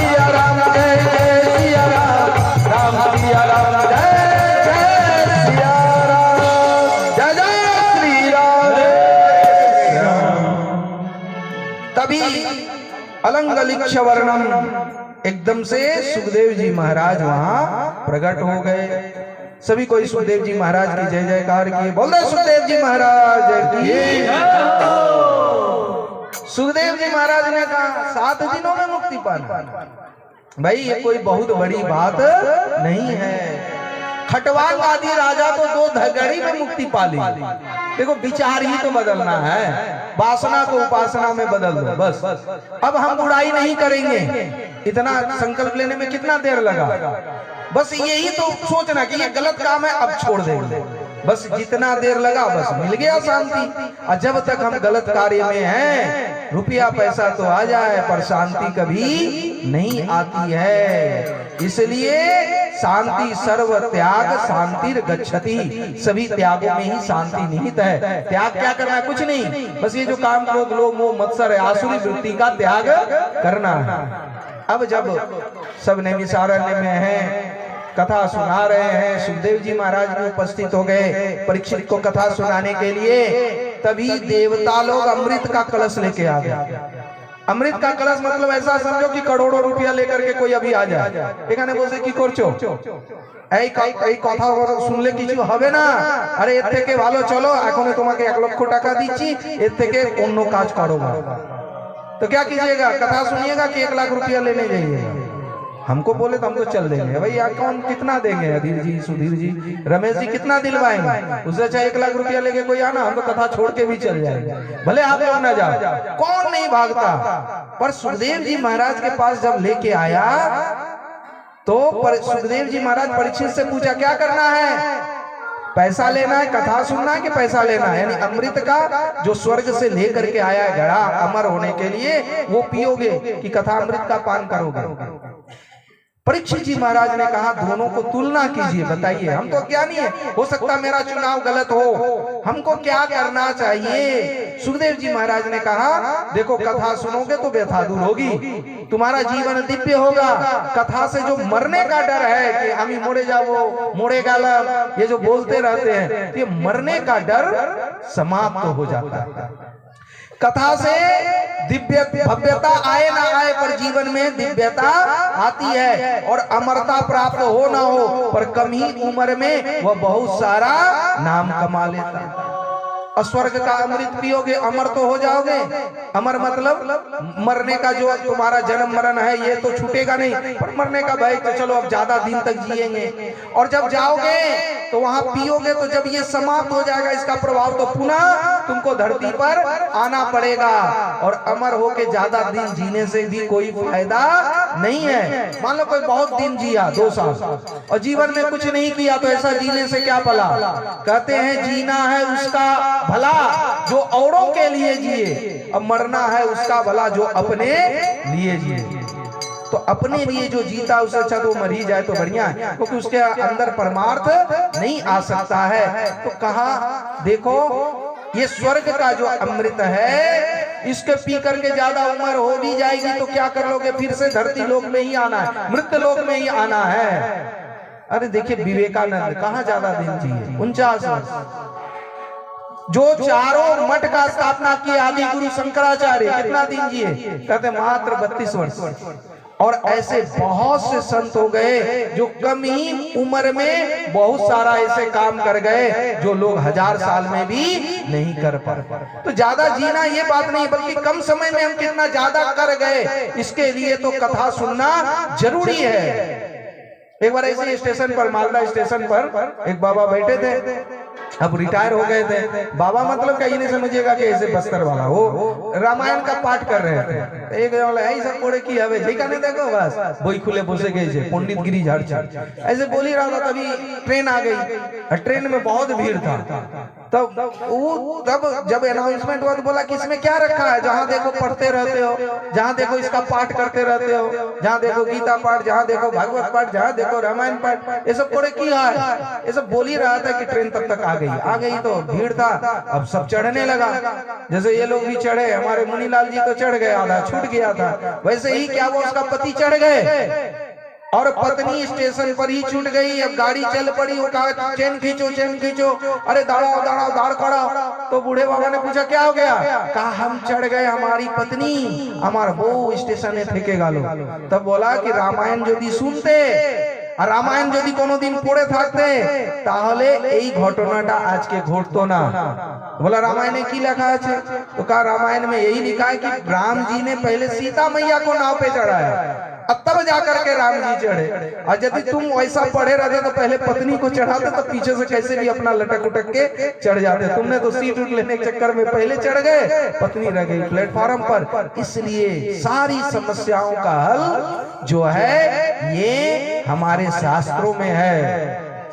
सिया राम जय जय सिया राम, राम सिया राम जय जय सिया राम, जय जय श्री राम। तभी अलंग लिक्ष वर्णम, एकदम से सुखदेव जी महाराज वहां प्रकट हो गए। सभी कोई सुखदेव जी महाराज की जय जयकार किए। बोल रहे सुखदेव जी महाराज की। सुखदेव जी महाराज ने कहा 7 दिनों में मुक्ति पाना, भाई ये कोई बहुत बड़ी बात नहीं है। खटवांग आदि राजा तो 2 घड़ी में मुक्ति पा ली। देखो विचार ही तो बदलना है, वासना को उपासना में बदल दो बस। अब हम बुराई नहीं करेंगे, इतना संकल्प लेने में कितना देर लगा। बस यही तो सोचना कि ये गलत काम है, अब छोड़ देंगे। बस जितना देर लगा बस मिल गया शांति। और जब तक हम गलत कार्य में हैं, रुपया पैसा तो आ जाए पर शांति कभी नहीं आती है। इसलिए शांति सर्व त्याग शांतिर गच्छति, सभी त्यागों में ही शांति निहित है। त्याग क्या करना है? कुछ नहीं, बस ये जो काम क्रोध लोभ मोह मत्सर है, आसुरी वृत्ति का त्याग करना है। अब जब सब नैमिषारण्य में हैं, कथा सुना रहे हैं, सुखदेव जी महाराज भी उपस्थित हो गए परीक्षित को कथा सुनाने के लिए। तभी देवता लोग अमृत का कलश लेके आ गए। अमृत का कलश मतलब ऐसा समझो कि करोड़ों रुपया लेकर के कोई अभी आ जाए, এখানে বসে কি করছো, এই কথা শুনলে কিছু হবে না, আরে এর থেকে ভালো চলো এখন তোমাকে 1 লক্ষ টাকা দিচ্ছি, এর থেকে অন্য কাজ করো। तो क्या कीजिएगा? कथा सुनिएगा कि 1 लाख रुपया लेने जाइएगा। हमको बोले तो हम तो चल देंगे। भैया कौन कितना देंगे? अधीर जी, सुधीर जी, रमेश जी कितना दिलवाएंगे? उससे चाहे 1 लाख रुपया लेके कोई आना, हम तो कथा छोड़ के भी चल जाएंगे, भले आप लोग ना जाओ, कौन नहीं भागता। पर सुखदेव जी महाराज के पास जब लेके आया तो सुखदेव जी महाराज परीक्षित से पूछा क्या करना है? पैसा लेना है, कथा सुनना है कि पैसा लेना है? यानी अमृत का जो स्वर्ग से लेकर के आया है घड़ा अमर होने के लिए, वो पियोगे कि कथा अमृत का पान करोगे? परीक्षित जी महाराज ने कहा दोनों को तुलना कीजिए, बताइए। हम तो ज्ञानी है, हो सकता मेरा चुनाव गलत हो, हमको क्या करना चाहिए? सुखदेव जी महाराज ने कहा देखो कथा सुनोगे तो व्यथा दूर होगी, तुम्हारा जीवन दिव्य होगा। कथा से जो मरने का डर है कि हम ही मोड़े जाओ मोड़े गाला, ये जो बोलते रहते हैं, ये मरने का डर समाप्त हो जाता है। कथा से दिव्य भव्यता आए ना आए पर जीवन में दिव्यता आती है, और अमरता प्राप्त हो ना हो पर कम ही उम्र में वह बहुत सारा नाम कमा लेता है। स्वर्ग का अमृत पियोगे अमर तो हो जाओगे। अमर मतलब मरने का जो तुम्हारा जन्म मरण है ये तो छूटेगा नहीं, पर मरने का भय तो चलो अब ज्यादा दिन तक जिएंगे। और जब जाओगे तो वहां पियोगे तो जब ये समाप्त हो जाएगा इसका प्रभाव तो पुनः तुमको धरती पर आना पड़ेगा। और अमर होके ज्यादा दिन जीने से भी कोई फायदा नहीं है। मान लो कोई बहुत दिन जिया 2 साल और जीवन में कुछ नहीं किया, तो ऐसा जीने से क्या भला? कहते हैं जीना है उसका भला जो औरों के लिए जिए, अब मरना है उसका भला जो अपने लिए जिए। तो अपने लिए जो जीता उससे अच्छा तो मर ही जाए तो बढ़िया है, क्योंकि उसके अंदर परमार्थ नहीं आ सकता है। तो कहा देखो ये स्वर्ग का जो अमृत है इसके पी करके ज्यादा उम्र हो भी जाएगी तो क्या कर लोगे? फिर से धरती लोक में ही आना है, मृत लोक में ही आना है। अरे देखिए विवेकानंद कहाँ ज्यादा दिन जिए, 49 वर्ष। जो चारों मठ का स्थापना किए आदि गुरु शंकराचार्य कितना दिन जिए? कहते मात्र 32 वर्ष। और ऐसे बहुत से संत हो गए जो कम ही उम्र में बहुत सारा ऐसे काम कर गए जो लोग 1000 साल में भी नहीं कर पाए। तो ज्यादा जीना ये बात नहीं, बल्कि कम समय में हम कितना ज्यादा कर गए इसके लिए तो कथा सुनना जरूरी है। एक बार ऐसे स्टेशन पर, मालदा स्टेशन पर एक बाबा बैठे थे, अब रिटायर हो गए थे। बाबा मतलब कहीं नहीं समझिएगा कि ऐसे बस्तर वाला, वो रामायण का पाठ कर रहे थे। एक ऐसा कोड़े की हवे झिका नहीं देखो बस वही खुले बसे गए पंडित गिरी झाड़ ऐसे बोल ही रहा था, तभी ट्रेन आ गई। ट्रेन में बहुत भीड़ था। तब जब अनाउंसमेंट हुआ तो बोला कि इसमें क्या रखा है, जहाँ देखो पढ़ते रहते हो, जहाँ देखो इसका पाठ करते रहते हो, जहाँ देखो गीता पाठ, जहाँ देखो भागवत पाठ, जहाँ देखो रामायण पाठ, ये सब पढ़े किया है। ये सब बोल ही रहा था कि ट्रेन तब तक आ गई तो भीड़ था, अब सब चढ़ने लगा। जैसे ये लोग भी चढ़े, हमारे मुनीलाल जी तो चढ़ गए, आधा छूट गया था, वैसे ही क्या वो उसका पति चढ़ गए और पत्नी स्टेशन पर ही छूट गई। अब गाड़ी चल पड़ी, वो कहा चेन खींचो चेन खींचो, अरे दाड़ा दाड़ा दाड़ खड़ा। तो बूढ़े बाबा ने पूछा क्या हो गया, कहा हम चढ़ गए, हमारी पत्नी हमारा वो स्टेशन में फेंकेगा लो। तब बोला कि रामायण यदि सुनते আর রামায়ণ যদি কোনোদিন পড়ে থাকতে তাহলে এই ঘটনাটা আজকে ঘটতো না। बोला रामायण में की लिखा है, तो कहा रामायण में यही लिखा है कि राम जी ने पहले सीता मैया को नाव पे चढ़ाया, अब तब जाकर के राम जी चढ़े। और यदि तुम वैसा पढ़े रहते तो पहले पत्नी को चढ़ाते, तो पीछे से कैसे भी अपना लटक उटक के चढ़ जाते। तुमने तो सीट उठ लेने के चक्कर में पहले चढ़ गए, पत्नी रह गई प्लेटफॉर्म पर। इसलिए सारी समस्याओं का हल जो है ये हमारे शास्त्रों में है।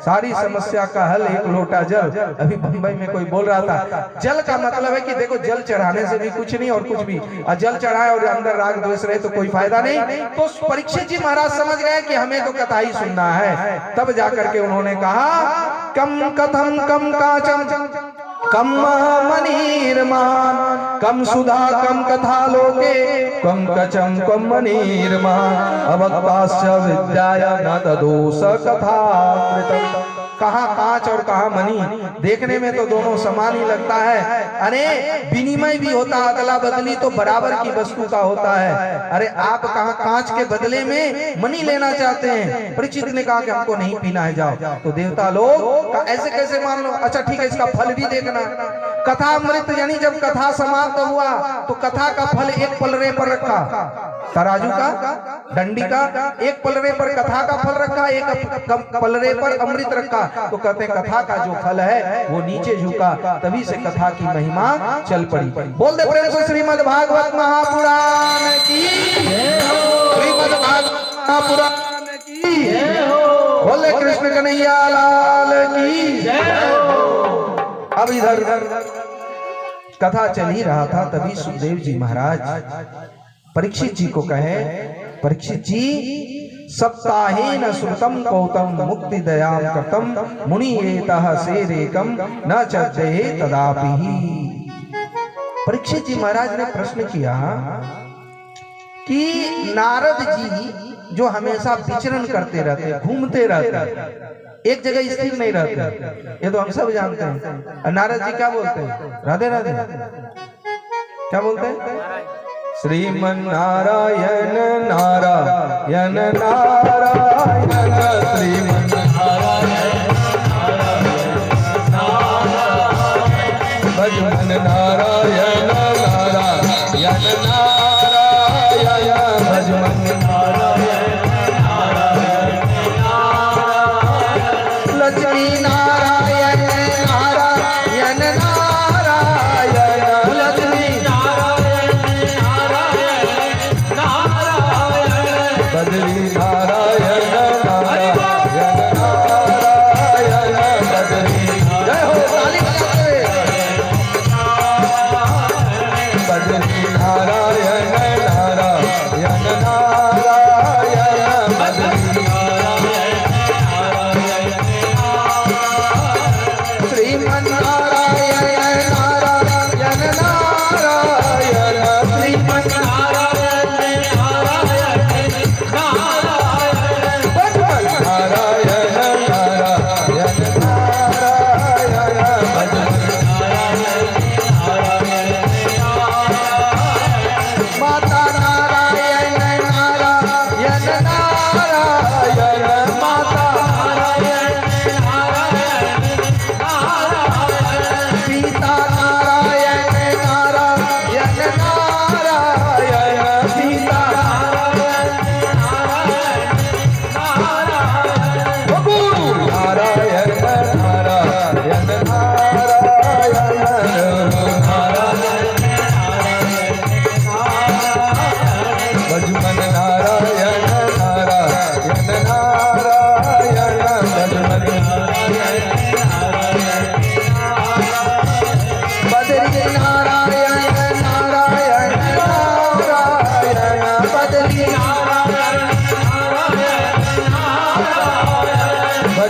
सारी समस्या का हल एक लोटा जल। अभी बंबई में कोई बोल रहा था जल का मतलब है कि देखो जल चढ़ाने से भी कुछ नहीं और कुछ भी, और जल चढ़ाए और अंदर राग द्वेष रहे तो कोई फायदा नहीं। तो परीक्षित जी महाराज समझ गए कि हमें तो कथा ही सुनना है। तब जाकर के उन्होंने कहा कम कथम कम काचम कम मनीर्मान कम सुधा कम कथा लोके कम कचम कम मनीर्मान अवक्ताश्च विद्याय न तदोष कथा। कहाँ कांच और कहाँ मनी, देखने में तो दोनों समान ही लगता है। अरे विनिमय भी होता, अदला बदली तो बराबर की वस्तु का होता है। अरे आप कहाँ कांच के बदले में मनी लेना चाहते हैं। परीक्षित ने कहा कि हमको नहीं पीना है, जाओ। तो देवता लोग ऐसे कैसे मान लो, अच्छा ठीक है इसका फल भी देखना। कथा अमृत यानी जब कथा समाप्त हुआ तो कथा का फल एक पलरे पर रखा, तराजू का डंडी का एक पलरे पर कथा का फल रखा, एक पलरे पर अमृत रखा। तो कहते हैं कथा का जो फल है वो नीचे झुका, तभी से कथा की महिमा चल पड़ी। बोल दे प्रेम से श्रीमद् भागवत महापुराण की, श्रीमद् भागवत महापुराण की, बोले कृष्ण कन्हैया लाल की। अब इधर कथा चल ही रहा था, तभी सुखदेव जी महाराज परीक्षित जी को कहे, परीक्षित जी सप्ताहेन श्रुतम कौतम मुक्ति दयाम कृतम मुनिएतः सेरेकम न चर्चये तदापि। परीक्षित जी महाराज ने प्रश्न किया कि नारद जी जो हमेशा विचरण करते रहते, घूमते रहते, एक जगह स्थिर नहीं रहते, ये तो हम सब जानते हैं। नारद जी क्या बोलते हैं, राधे राधे क्या बोलते हैं, श्रीमन्नारायण नारायण नारायण श्रीमन्नारायण भजन नारायण नारायण नारायण भजन नारायण लक्ष्मी नारायण नारायण नारायण लक्ष्मी बदरी नारायण नारायण नारायण बदरी। जय हो ताली बजाते। बदरी नारायण नारायण नारायण बदरी श्रीमन्नारायण नारायण नारायण श्रीमन्नारायण नारायण नारायण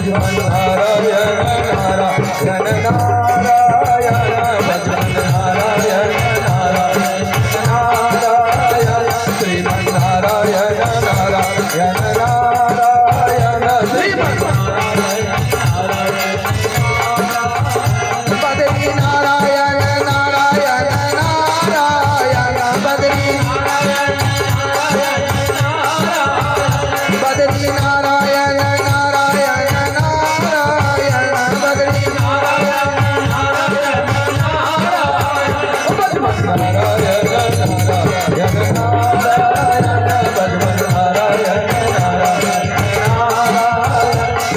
भजमन नारायण नारायण नारायण भजमन नारायण नारायण नारायण श्रीमन नारायण नारायण नारायण श्रीमन बदरी नारायण नारायण नारायण बदरी बदरी नारायण नारायण नारायण बदरी भजमन नारायण नारायण नारायण भजमन नारायण नारायण नारायण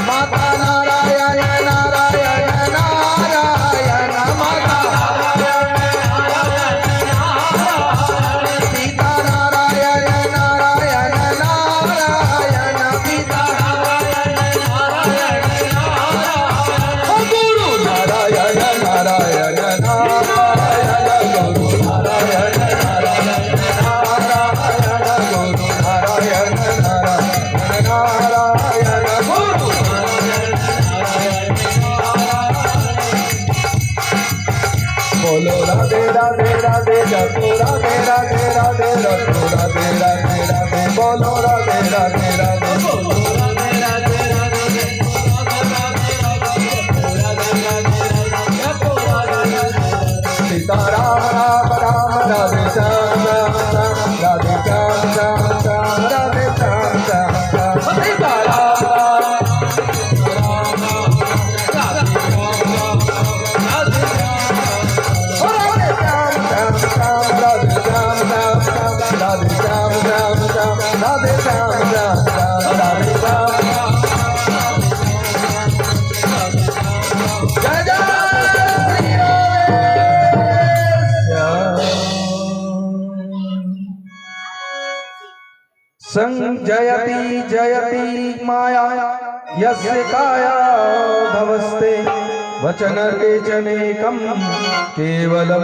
माता नारायण नारायण नारायण माता पिता नारायण नारायण नारायण पिता गुरु नारायण नारायण नारायण गुरु नारायण नारायण नारायण गुरु नारायण नारायण नारायण गुरु बोलो राधे राधे राधे जपो राधे राधे राधे रखो राधे राधे राधे बोलो राधे राधे राधे बोलो राधे राधे राधे सीता राम राम राम राधे श्याम श्याम श्याम राधे श्याम श्याम श्याम राधे श्याम श्याम श्याम सीता राम राधे श्याम श्याम श्याम राधे श्याम श्याम श्याम राधे श्याम श्याम श्याम राधे श्याम जय जय श्री राम संजयति जयति माया यस्य काया धवस्ते वचन केचनेकं केवलं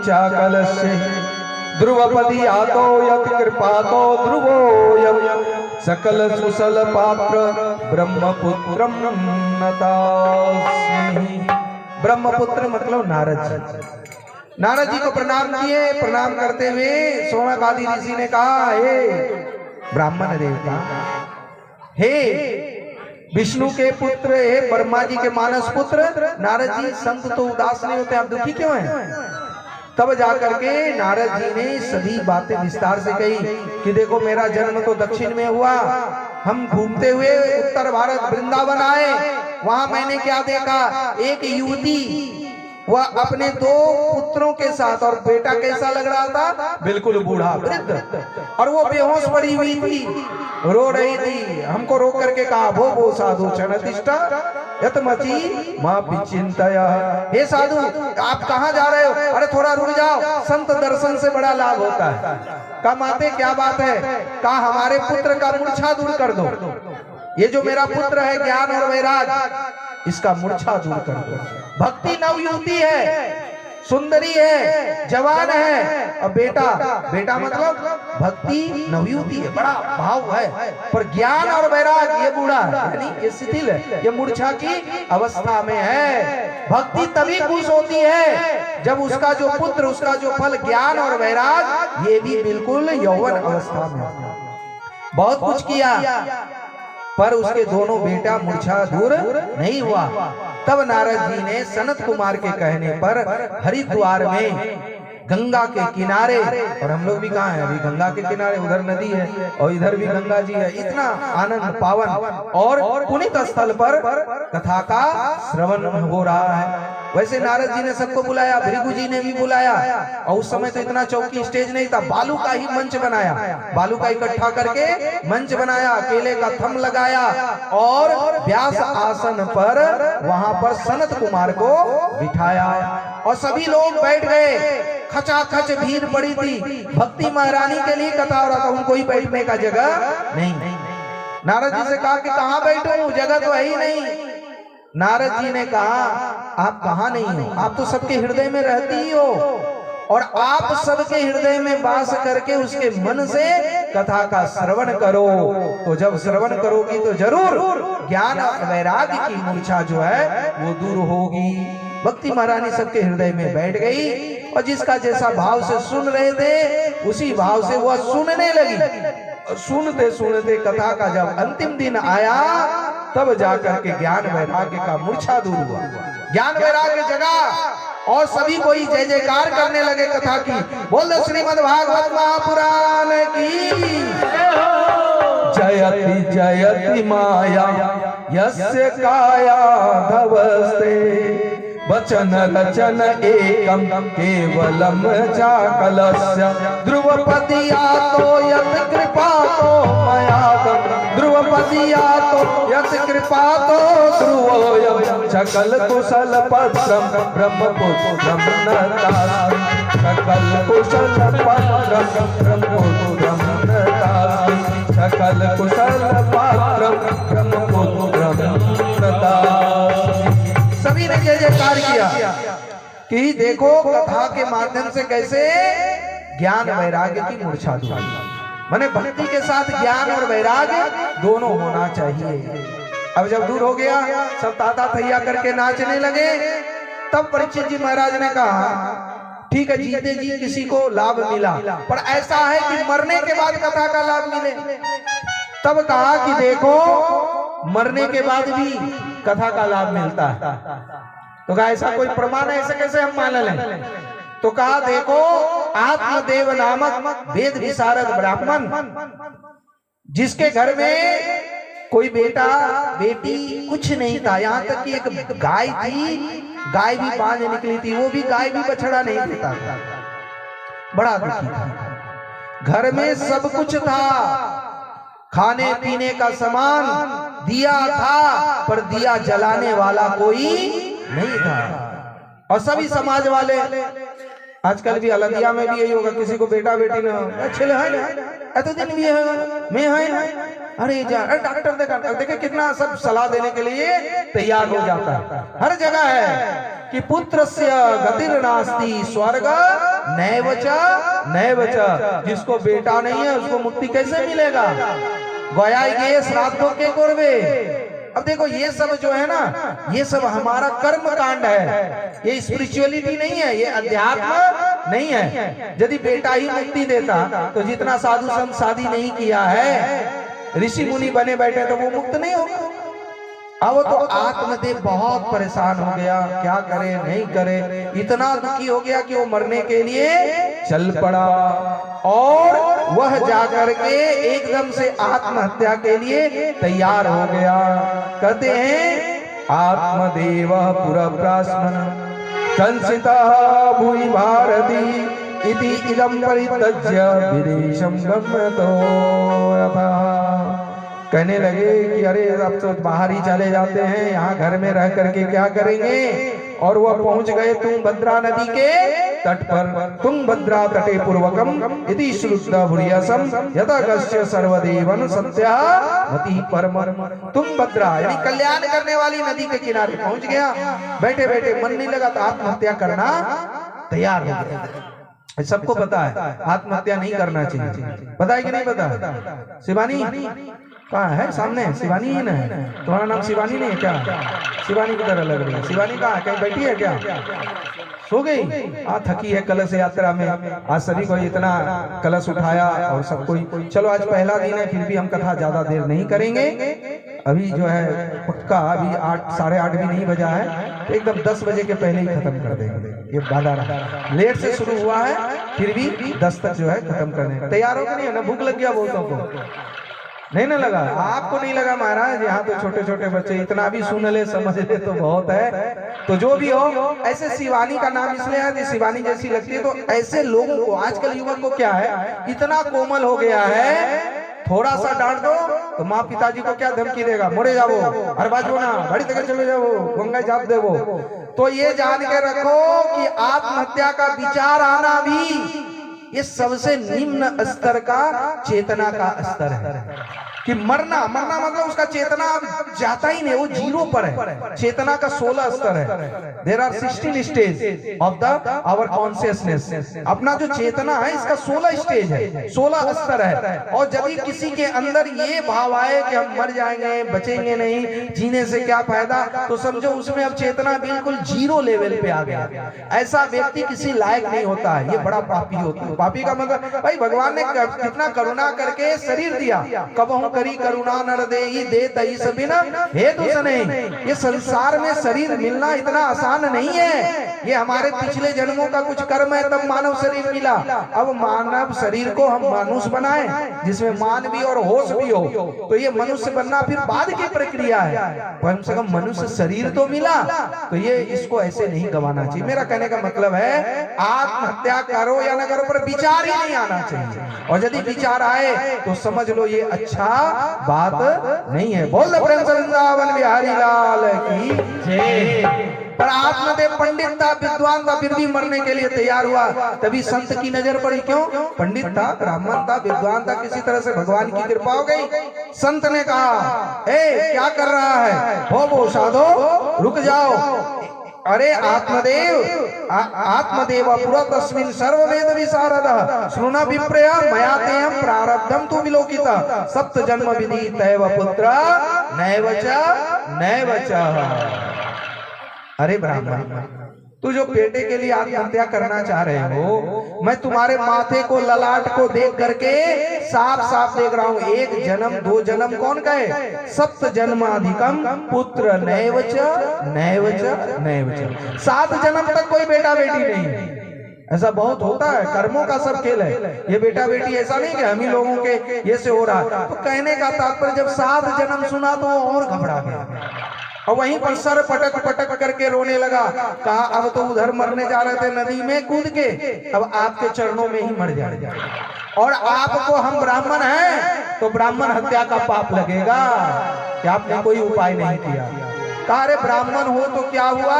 चाकलस्य ध्रुवपदी आतो यत् कृपातो ध्रुवोऽयं सकल सुसल पात्र ब्रह्मपुत्रं नतास्मि। ब्रह्मपुत्र मतलब नारद जी। नारद जी को प्रणाम किए। प्रणाम करते हुए सोनक आदि ऋषि ने कहा, हे ब्राह्मण देवता, हे विष्णु के पुत्र, हे ब्रह्मा जी के मानस पुत्र नारद जी, संत तो उदास नहीं होते, आप दुखी क्यों हैं? तब जाकर के नारद जी ने सभी बातें विस्तार से कही कि देखो मेरा जन्म तो दक्षिण में हुआ, हम घूमते हुए उत्तर भारत वृंदावन आए, वहां मैंने क्या देखा, एक युवती वह अपने दो पुत्रों के साथ, और बेटा कैसा लग रहा था, बिल्कुल बूढ़ा वृद्ध, और वो बेहोश पड़ी हुई थी, रो रही थी। हमको रोक करके कहा, भो साधु क्षणतिष्ठा यतमति मां विचिंतया, हे साधु आप कहाँ जा रहे हो? अरे थोड़ा रुक जाओ, संत दर्शन से बड़ा लाभ होता है। कहा माते क्या बात है? कहा हमारे पुत्र का मूर्छा दूर कर दो, ये जो मेरा पुत्र है ज्ञान और वैराग, इसका मूर्छा दूर कर दो। भक्ति नवयुवती है, सुंदरी है, जवान है, और बेटा मतलब भक्ति नवयुवती है, बड़ा भाव है, पर ज्ञान और वैराग ये बूढ़ा है, यानी ये शिथिल है, ये मूर्छा की अवस्था में है। भक्ति तभी खुश होती है जब उसका जो पुत्र, उसका जो फल ज्ञान और वैराग, ये भी बिल्कुल यौवन अवस्था में। बहुत कुछ किया पर उसके दोनों बेटा मूर्छा दूर नहीं हुआ। तब नारद जी ने सनत कुमार के कहने पर हरिद्वार में गंगा के किनारे, और हम लोग भी कहाँ हैं अभी, गंगा के किनारे, उधर नदी है और इधर भी गंगा जी है, इतना आनंद पावन और पुनीत स्थल पर कथा का श्रवण हो रहा है। वैसे नारद जी ने सबको बुलाया, भृगु जी ने भी बुलाया, और उस समय तो इतना चौकी स्टेज नहीं था, बालू का ही मंच बनाया, बालू का इकट्ठा करके मंच बनाया, केले का थम लगाया और व्यास आसन पर वहां पर सनत कुमार को बिठाया और सभी लोग बैठ गए। खचाखच भीड़ पड़ी थी, भक्ति महारानी के लिए कथा हो रहा था, उनको ही बैठने का जगह नहीं। नारद जी से कहा कि कहाँ बैठूं, जगह तो है ही नहीं। नारद जी ने कहा आप कहाँ नहीं हो, आप तो सबके हृदय में रहती ही हो, और आप सबके हृदय में वास करके उसके मन से कथा का श्रवण करो। तो जब श्रवण करोगी तो जरूर ज्ञान और वैराग्य की मूर्छा जो है वो दूर होगी। भक्ति महारानी सबके हृदय में बैठ गई और जिसका जैसा भाव से सुन रहे थे उसी भाव से वह सुनने लगी। सुनते सुनते कथा का जब अंतिम दिन आया तब जाकर के ज्ञान वैराग्य का मूर्छा दूर हुआ, ज्ञान वैराग्य जगा और सभी कोई जय जयकार करने लगे कथा की। बोल दो श्रीमद् भागवत महापुराण की जयति जयति माया यस्य काया धवस्ते वचन रचन एकम केवलम चाकलस्य ध्रुवपदिया तो यत् कृपा तो मयादम ध्रुवपदिया तो यत् कृपा तो ध्रुवोऽयं सकल कुशल पत्रम ब्रह्मपुत्रम नतास्मि सकल कुशल पत्रम ब्रह्मपुत्रम नतास्मि सकल कुशल पत्रम ब्रह्मपुत्रम नतास्मि। सभी ने जय जयकार किया कि देखो कथा के माध्यम से कैसे ज्ञान वैराग्य की मूर्छा दूर। माने भक्ति के साथ ज्ञान और वैराग्य दोनों होना चाहिए। अब जब दूर हो गया सब ताता थैया करके नाचने लगे। तब परीक्षित जी महाराज ने कहा ठीक है जीते जी किसी को लाभ मिला, पर ऐसा है कि मरने के बाद कथा का लाभ मिले। तब कहा कि देखो मरने के बाद भी कथा का लाभ मिलता है। तो कहा ऐसा कोई प्रमाण है, ऐसे कैसे हम मान लें? तो कहा देखो आत्मदेव नामक वेद विशारद ब्राह्मण जिसके घर में कोई बेटा बेटी कुछ नहीं था, यहाँ तक कि एक गाय थी, गाय भी बांझ निकली थी, वो भी गाय भी बछड़ा नहीं देता था, बड़ा दुखी था। घर में सब कुछ था, खाने पीने का सामान दिया था, पर दिया जलाने वाला कोई नहीं था। और सभी समाज वाले आजकल भी हल्दिया में भी यही होगा, किसी को बेटा बेटी ना अच्छे ऐसे दिन भी है मैं है अरे जा डॉक्टर देखे कितना सब सलाह देने के लिए तैयार हो जाता है। हर जगह है कि पुत्रस्य गतिर्नास्ति स्वर्ग नैवच नैवच, जिसको बेटा नहीं है उसको मुक्ति कैसे मिलेगा? गया गए श्राद्धों के कोरबे। अब देखो ये सब जो है ना, ये सब हमारा कर्म कांड है, ये स्पिरिचुअलिटी नहीं है, ये अध्यात्म नहीं है। यदि बेटा ही मुक्ति देता तो जितना साधु संत शादी नहीं किया है, ऋषि मुनि बने बैठे, तो वो मुक्त नहीं होगा। अब तो आत्मदेव बहुत परेशान हो गया, क्या करे नहीं करे, इतना दुखी हो गया कि वो मरने के लिए चल पड़ा और वह जाकर के एकदम से आत्महत्या के लिए तैयार हो गया। कहते हैं आत्मदेव पुरप्रास्मन संसिता भूमि भारती इति इदं परित्यज्य विदेशं गम्यतो यथा। कहने लगे कि अरे अब तो बाहर ही चले जाते हैं, यहाँ घर में रह करके क्या करेंगे। और वह पहुंच गए तुंगभद्रा नदी के तट पर। तुंगभद्रा तटे पूर्वकम इति श्रुता भूरियसम यथागस्य सर्वदेवन सत्यामति परम। तुंगभद्रा यानी कल्याण करने वाली नदी के किनारे पहुंच गया। बैठे बैठे मन नहीं लगा तो आत्महत्या करना तैयार हो गया। सबको पता है आत्महत्या नहीं करना चाहिए, पता है कि नहीं पता? शिवानी कहाँ है? सामने शिवानी ही ना है? तुम्हारा नाम शिवानी नहीं है क्या? शिवानी की तरह लग रही है। शिवानी कहाँ है? कहीं बैठी है क्या? सो गई? थकी है कलश यात्रा में। आज सभी को इतना कलश उठाया और सब कोई। चलो आज पहला दिन है, फिर भी हम कथा ज्यादा देर नहीं करेंगे। अभी जो है पक्का अभी 8 साढ़े 8 भी नहीं बजा है, तो एकदम 10 बजे के पहले ही खत्म कर देंगे। ये वादा लेट से शुरू हुआ है, फिर भी 10 तक जो है खत्म करने। तैयार हो कि नहीं? ना भूख लग गया बहुतों को? नहीं ना लगा? आपको नहीं लगा महाराज? यहाँ तो छोटे छोटे बच्चे इतना भी सुन ले समझ ले तो बहुत है। तो जो भी हो, ऐसे शिवानी का नाम इसलिए है, शिवानी जैसी लगती है। तो ऐसे लोगों को आजकल युवक को क्या है, इतना कोमल हो गया है, थोड़ा सा डांट दो तो माँ पिताजी को क्या धमकी देगा, मोड़े जाओ, हर बाजू ना बड़ी तक चले जाओ, गंगा जाप देवो। तो ये जान के रखो कि आत्महत्या का विचार आना भी ये सबसे निम्न स्तर का चेतना का स्तर है। कि मरना मरना मतलब उसका चेतना अब जाता ही नहीं, वो जीरो पर है। चेतना का 16 स्तर है। There are 16 stage of the our consciousness. अपना जो चेतना है इसका 16 स्टेज है, 16 स्तर है। और जब किसी के अंदर ये भाव आए कि हम मर जाएंगे, बचेंगे नहीं, जीने से क्या फायदा, तो समझो उसमें अब चेतना बिल्कुल जीरो लेवल पे आ गया। ऐसा व्यक्ति किसी लायक नहीं होता है, ये बड़ा पापी होता है। पापी का मतलब भाई भगवान ने कितना करुणा करके शरीर दिया, कब करी करुणा नर दे ही दे तई सभी ना हेतु से नहीं। ये संसार में शरीर मिलना इतना आसान नहीं है। ये हमारे पिछले जन्मों का कुछ कर्म है तब मानव शरीर मिला। अब मानव शरीर को हम मनुष्य बनाए जिसमें मान भी और होश भी हो, तो ये मनुष्य बनना फिर बाद की प्रक्रिया है। कम से कम मनुष्य शरीर तो मिला, तो ये इसको ऐसे नहीं गंवाना चाहिए। मेरा कहने का मतलब है आत्महत्या करो या न करो पर विचार ही नहीं आना चाहिए। और यदि विचार आए तो समझ लो ये अच्छा बात नहीं है। बोल प्रेम से वृंदावन बिहारी लाल की जय। पर आत्मदेव पंडित था, विद्वान था, फिर भी मरने के लिए तैयार हुआ। तभी संत की नजर पड़ी। क्यों? पंडित था, ब्राह्मण था, विद्वान था, किसी तरह से भगवान की कृपा हो गई। संत ने कहा, ए क्या कर रहा है, हो साधो रुक जाओ। अरे आत्मदेव आत्मदेव पुरा तस्मिन् सर्ववेद विशारद श्रुणा विप्रया मया तेयं प्रारब्धं तु विलोकिता सप्त जन्म विधि तैव पुत्र नैवच नैवच। अरे ब्राह्मण, तू जो बेटे के लिए आत्महत्या करना चाह रहे हो, मैं तुम्हारे माथे को ललाट को देख करके साफ साफ देख रहा हूँ। एक जन्म दो जन्म कौन कहे, सप्त जन्माधिकम पुत्र नैवच नैवच नैवच। 7 जन्म तक कोई बेटा बेटी नहीं। ऐसा बहुत होता है, कर्मों का सब खेल है। ये बेटा बेटी ऐसा नहीं कि हम ही लोगों के ये से हो रहा है। तो कहने का तात्पर्य जब 7 जन्म सुना तो और घबरा गया और वहीं पर सर पटक पटक करके रोने लगा। कहा अब तो उधर मरने जा रहे थे नदी में कूद के, अब आपके चरणों में ही मर जाएगा। और आपको हम ब्राह्मण हैं तो ब्राह्मण हत्या का पाप लगेगा कि आपने कोई उपाय नहीं किया। कहा अरे ब्राह्मण हो तो क्या हुआ,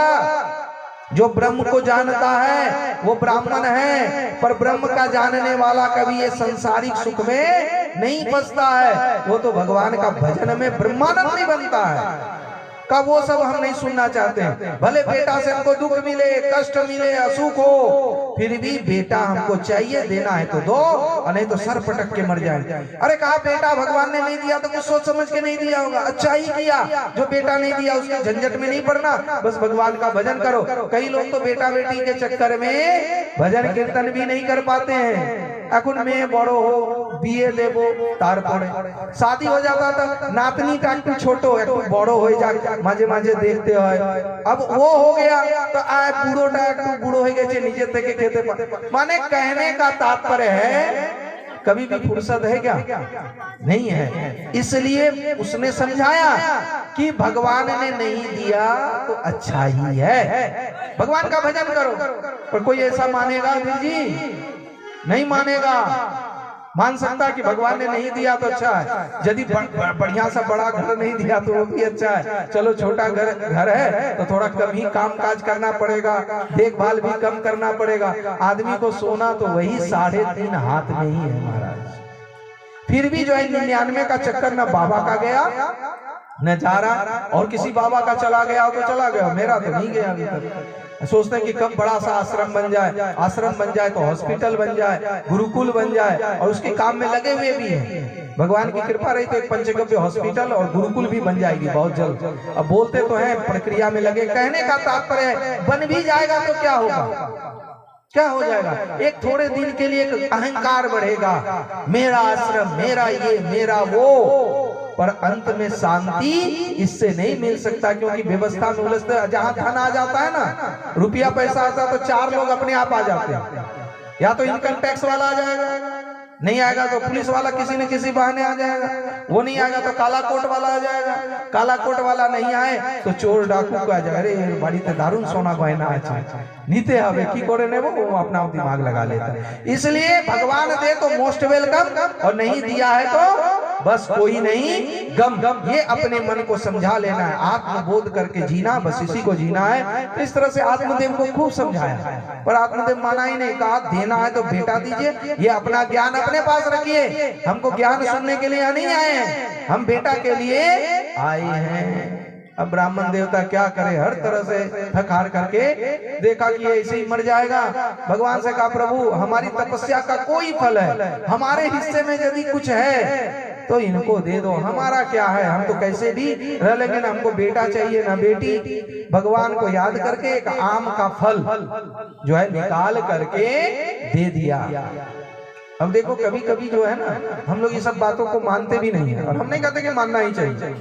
जो ब्रह्म को जानता है वो ब्राह्मण है, पर ब्रह्म का जानने वाला कभी ये संसारिक सुख में नहीं फंसता है। वो तो भगवान का भजन में ब्रह्मानंद बनता है। का वो सब हम नहीं सुनना चाहते हैं। भले बेटा से हमको दुख मिले, कष्ट मिले, असुख हो, फिर भी बेटा हमको चाहिए, देना है तो दो और नहीं तो सर पटक के मर जाए। अरे कहा बेटा भगवान ने नहीं दिया तो कुछ सोच समझ के नहीं दिया होगा, अच्छा ही किया। जो बेटा नहीं दिया उसके झंझट में नहीं पड़ना, बस भगवान का भजन करो। कई लोग तो बेटा बेटी के चक्कर में भजन कीर्तन भी नहीं कर पाते हैं। এখন মেয়ে বড় हो, বিয়ে দেব, তারপরে शादी हो जाता था, नातनीটা একটু ছোট একটু বড় হয়ে যায়, মাঝে মাঝে দেখতে হয়। अब वो हो गया तो आए बुढ़ोटा একটু বুড়ো হয়ে গেছে, নিজে থেকে খেতে পারে। माने कहने का तात्पर्य है कभी भी फुर्सत है क्या? नहीं है। इसलिए उसने समझाया कि भगवान ने नहीं दिया तो अच्छा ही है, भगवान का भजन करो। पर कोई ऐसा मानेगा जी? नहीं मानेगा। मान सकता कि भगवान ने नहीं दिया तो अच्छा है, यदि बढ़िया सा बड़ा घर नहीं दिया तो वो भी अच्छा है। चलो छोटा घर है तो थोड़ा कम ही काम काज करना पड़ेगा, देखभाल भी कम करना पड़ेगा। आदमी को सोना तो वही 3.5 हाथ में ही है महाराज। फिर भी जो है 99 का चक्कर न बाबा का गया न जा रहा, और किसी बाबा का चला गया तो चला गया, मेरा तो नहीं गया अभी तक। सोचते हैं कि कब बड़ा सा आश्रम बन जाए, आश्रम बन जाए तो हॉस्पिटल बन जाए, गुरुकुल बन जाए, और उसके काम में लगे हुए भी हैं। भगवान की कृपा रही तो एक पंचगव्य हॉस्पिटल और गुरुकुल भी बन जाएगी बहुत जल्द। अब बोलते तो हैं, प्रक्रिया में लगे। कहने का तात्पर्य है बन भी जाएगा तो क्या होगा, क्या हो जाएगा? एक थोड़े दिन के लिए एक अहंकार बढ़ेगा, मेरा आश्रम, मेरा ये, मेरा वो, पर अंत में शांति इससे नहीं मिल सकता। क्योंकि व्यवस्था में उलझते, जहां धन आ जाता है ना, रुपया पैसा आता है तो 4 लोग अपने आप आ जाते हैं। या तो इनकम टैक्स वाला आ जाएगा, नहीं आएगा तो पुलिस वाला किसी न किसी बहाने आ जाएगा, वो नहीं आएगा तो काला कोट वाला आ जाएगा, काला कोट वाला नहीं आए तो चोर डाकू का आ जाएगा। अरे बाड़ीते दारुण सोना गहना আছে নিতে হবে, কি করে নেব, वो अपना दिमाग लगा लेता है। इसलिए भगवान दे तो मोस्ट वेलकम, और नहीं दिया है तो बस कोई नहीं गम। ये अपने मन को समझा लेना है, आत्मबोध करके जीना, बस इसी को जीना है। तो इस तरह से आत्मदेव को खूब समझाया, पर आत्मदेव माना ही नहीं, कहा देना है तो बेटा दीजिए, ये अपना ज्ञान अपने पास रखिए, हमको ज्ञान सुनने के लिए नहीं आए हैं, हम बेटा के लिए आए हैं। अब ब्राह्मण देवता क्या करे, हर तरह से थक हार करके देखा कि ये ऐसे ही मर जाएगा। भगवान से कहा प्रभु हमारी तपस्या का कोई फल है, हमारे हिस्से में यदि कुछ है तो इनको दे दो, हमारा क्या है, हम तो कैसे भी रह लेंगे, ना हमको बेटा चाहिए ना बेटी। भगवान को याद करके एक आम का फल जो है निकाल करके दे दिया। अब देखो कभी कभी जो है ना, हम लोग ये सब बातों को मानते भी नहीं है, और हम नहीं कहते कि मानना ही चाहिए,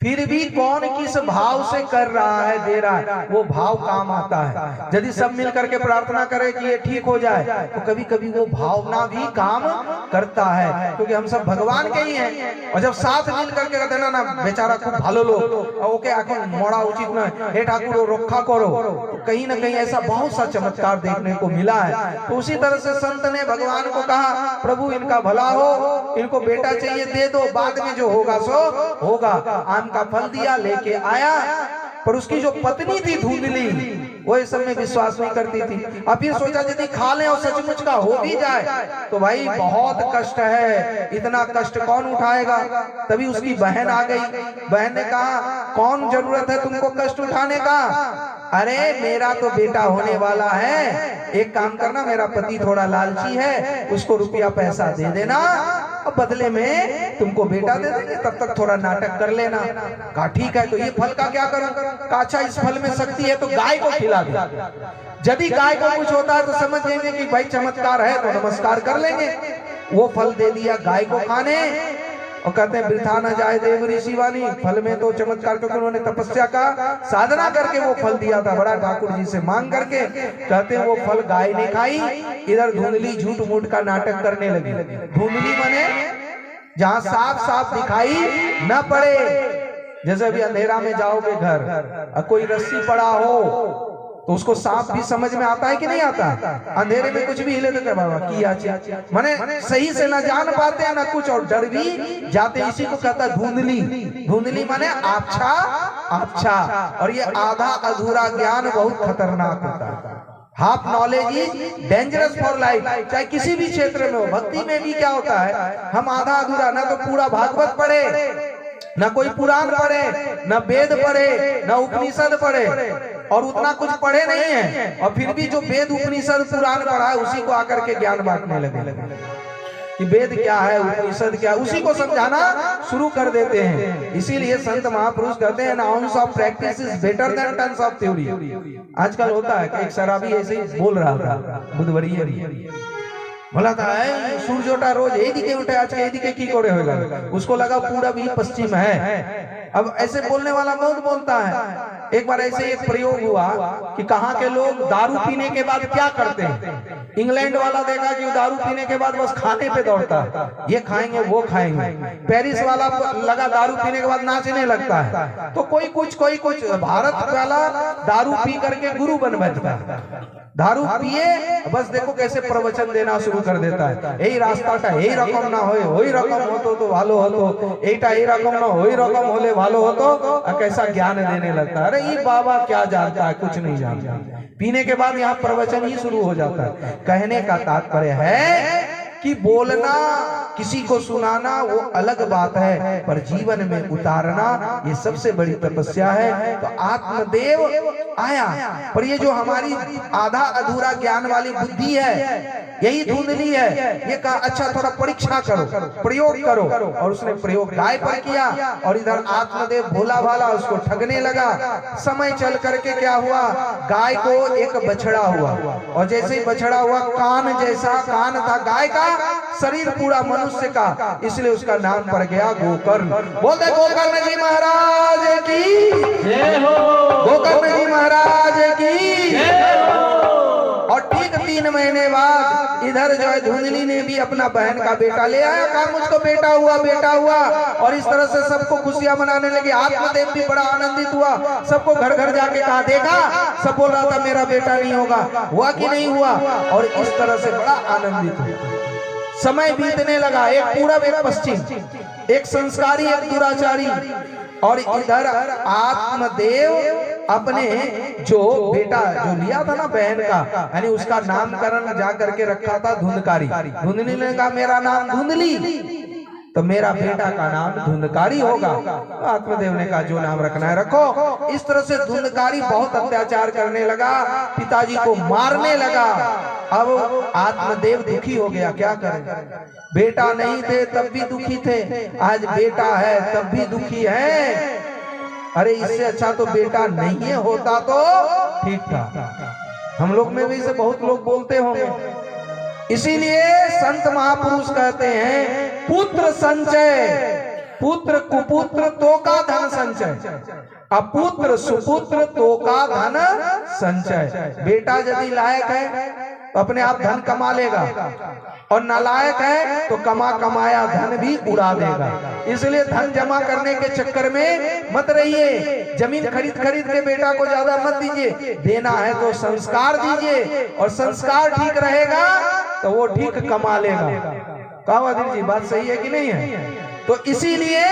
फिर भी कौन किस भाव से कर रहा है, दे रहा है, वो भाव काम आता है। यदि सब मिल करके प्रार्थना करें कि ये ठीक हो जाए, तो कभी कभी वो भावना भी काम करता है, क्योंकि हम सब भगवान के ही हैं। और जब साथ मिल करके कहते हैं ना बेचारा खूब भालो लो, ओके आखिर मोड़ा उचित न हे ठाकुर रखा करो, तो कहीं ना कहीं ऐसा बहुत सा चमत्कार देखने को मिला है। तो उसी तरह से संत ने भगवान को कहा प्रभु इनका भला हो, इनको बेटा चाहिए दे दो, बाद में जो होगा सो होगा। आम का फल दिया, लेके आया, पर उसकी जो पत्नी थी धुंधली, वो इस सब में विश्वास नहीं करती थी। अब फिर सोचा यदि खा ले और सचमुच का हो भी जाए तो भाई बहुत कष्ट है, इतना कष्ट कौन उठाएगा। तभी उसकी बहन आ गई, बहन ने कहा कौन जरूरत है तुमको कष्ट उठाने का, अरे मेरा तो बेटा होने वाला है, एक काम करना मेरा पति थोड़ा लालची है, उसको रुपया पैसा दे देना, अब बदले में तुमको बेटा दे देंगे, तब तक थोड़ा नाटक कर लेना। कहा ठीक है, तो ये फल का क्या करूं। कहा अच्छा इस फल में शक्ति है तो गाय को खिला दे, यदि गाय को कुछ होता है तो समझ लेंगे कि भाई चमत्कार है, तो नमस्कार कर लेंगे। वो फल दे दिया गाय को खाने, और कहते हैं वृथा न जाए देव ऋषि वाणी, फल में तो चमत्कार, क्योंकि उन्होंने तपस्या का साधना करके वो फल दिया था, बड़ा ठाकुर जी से मांग करके। कहते हैं वो फल गाय ने खाई, इधर धुंधली झूठ मूठ का नाटक करने लगी। धुंधली बने जहां साफ साफ दिखाई न पड़े, जैसे अभी अंधेरा में जाओगे घर, कोई रस्सी पड़ा हो तो उसको साफ भी समझ में आता है कि नहीं आता, अंधेरे में कुछ भी हिले तो क्या बाबा किया, माने सही से ना जान पाते हैं ना कुछ, और डर भी जाते। इसी को कहता है धुंधली। धुंधली माने आच्छा आच्छा, और ये आधा अधूरा ज्ञान बहुत खतरनाक होता है। Half knowledge is dangerous for life, चाहे किसी भी क्षेत्र में हो। भक्ति में भी क्या होता है, हम आधा अधूरा, ना तो पूरा भागवत पढ़े, न कोई पुराण पढ़े, न वेद पढ़े, न उपनिषद पढ़े, और उतना कुछ पढ़े नहीं है, और फिर भी जो वेद उपनिषद पुराण पढ़ा है उसी को आकर के ज्ञान बांटने लगे कि वेद क्या है उपनिषद क्या, उसी को समझाना शुरू कर देते हैं। इसीलिए संत महापुरुष कहते हैं ounce of practice is better than tons of theory. आजकल होता है कि एक शराबी ऐसे ही बोल रहा था बुधवारी, बोला था सूर्योटा रोज ये दिखे उठे, आज ये दिखे की कोड़े होगा, उसको लगा पूरा भी पश्चिम है। अब ऐसे बोलने वाला बहुत बोलता है। एक बार ऐसे एक प्रयोग हुआ कि कहाँ के लोग दारू पीने के बाद क्या करते हैं। इंग्लैंड वाला देखा कि दारू पीने के बाद बस खाने पे दौड़ता है, ये खाएंगे वो खाएंगे। पेरिस वाला लगा दारू पीने के बाद नाचने लगता है। तो कोई कुछ भारत वाला दारू पी करके गुरु बन बैठता है। दारू पिए बस देखो कैसे प्रवचन देना शुरू कर देता है। यही रास्ता का यही रकम ना हो, वही रकम हो तो भालो हो, तो एटा यही रकम ना वही रकम होले भालो हो, तो कैसा ज्ञान देने लगता है। अरे ये बाबा क्या जानता है, कुछ नहीं जानता। पीने के बाद यहाँ प्रवचन ही शुरू हो जाता है। कहने का तात्पर्य है कि बोलना, किसी को सुनाना वो अलग बात है, पर जीवन में उतारना ये सबसे बड़ी तपस्या है। तो आत्मदेव आया, पर ये जो हमारी आधा अधूरा ज्ञान वाली बुद्धि है यही धुंधली है। ये कहा अच्छा थोड़ा परीक्षा करो, प्रयोग करो, और उसने प्रयोग गाय पर किया, और इधर आत्मदेव भोला भाला उसको ठगने लगा। समय चल करके क्या हुआ, गाय को एक बछड़ा हुआ, और जैसे ही बछड़ा हुआ कान जैसा कान था गाय का, शरीर पूरा मनुष्य का, इसलिए उसका नाम पड़ गया गोकर्ण। बोलते गोकर्ण जी महाराज की जय हो, गोकर्ण जी महाराज की जय हो। और ठीक 3 महीने बाद इधर जो है धुंधली ने भी अपना बहन का बेटा ले आया, कहा मुझको बेटा हुआ बेटा हुआ, और इस तरह से सबको खुशियां मनाने लगे। आत्मदेव भी बड़ा आनंदित हुआ, सबको घर घर जाके कहा देखा, सब बोल रहा था मेरा बेटा नहीं होगा, हुआ कि नहीं हुआ, और इस तरह से बड़ा आनंदित हुआ। समय बीतने लगा, एक पूरब एक पश्चिम, एक संस्कारी एक दुराचारी, और इधर आत्मदेव अपने जो बेटा जो लिया था ना बहन का, यानी उसका नामकरण जा करके रखा था धुंधकारी। धुंधली ने कहा मेरा नाम धुंधली, तो मेरा बेटा का नाम धुंधकारी होगा। आत्मदेव ने कहा जो नाम रखना है रखो। इस तरह से धुंधकारी बहुत अत्याचार करने लगा, पिताजी को मारने लगा। अब आत्मदेव दुखी हो गया, क्या करे, बेटा नहीं थे तब भी दुखी थे, आज बेटा है तब भी दुखी है। अरे इससे अच्छा तो बेटा नहीं होता तो ठीक था। हम लोग में भी से बहुत लोग बोलते होंगे। इसीलिए संत महापुरुष कहते हैं पुत्र संचय, पुत्र कुपुत्र तो का धन संचय, अपुत्र सुपुत्र तो का धन संचय। बेटा यदि लायक है तो अपने आप धन कमा लेगा, और नालायक है तो कमाया धन भी उड़ा देगा। इसलिए धन जमा करने के चक्कर में मत रहिए। जमीन खरीद के बेटा को ज्यादा मत दीजिए, देना है तो संस्कार दीजिए, और संस्कार ठीक रहेगा तो वो ठीक कमा लेगा। कावादिल जी बात सही है कि नहीं है? तो इसीलिए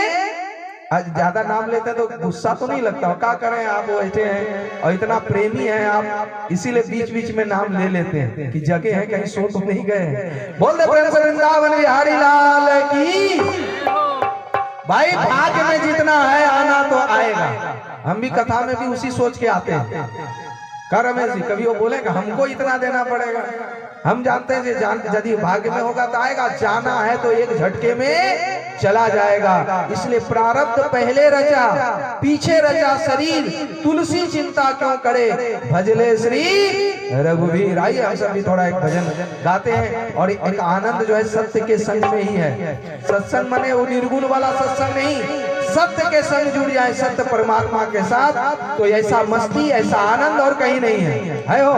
आज ज्यादा नाम लेते हैं तो गुस्सा तो नहीं लगता, क्या करें आप बैठे हैं और इतना प्रेमी हैं आप, इसीलिए बीच बीच में नाम ले लेते हैं कि जगह है कहीं सो तो नहीं गए। बोल दे प्रेम से वृंदावन बिहारी लाल की। भाई भाग्य में जितना है आना तो आएगा। हम भी कथा में भी उसी सोच के आते हैं। कर रमेश जी कभी वो बोलेगा हमको इतना देना पड़ेगा, हम जानते हैं यदि भाग्य में होगा तो आएगा, जाना है तो एक झटके में चला जाएगा। इसलिए प्रारब्ध पहले रचा पीछे रचा शरीर, तुलसी चिंता क्यों करे, भजले श्री रघुवीर। आइए हम सब भी थोड़ा एक भजन गाते हैं। और एक आनंद जो है सत्य के संग में ही है। सत्संग माने वो निर्गुण वाला सत्संग नहीं, सत्य के संग जुड़ जाए सत्य परमात्मा के साथ, तो ऐसा मस्ती ऐसा आनंद और कहीं नहीं है हो।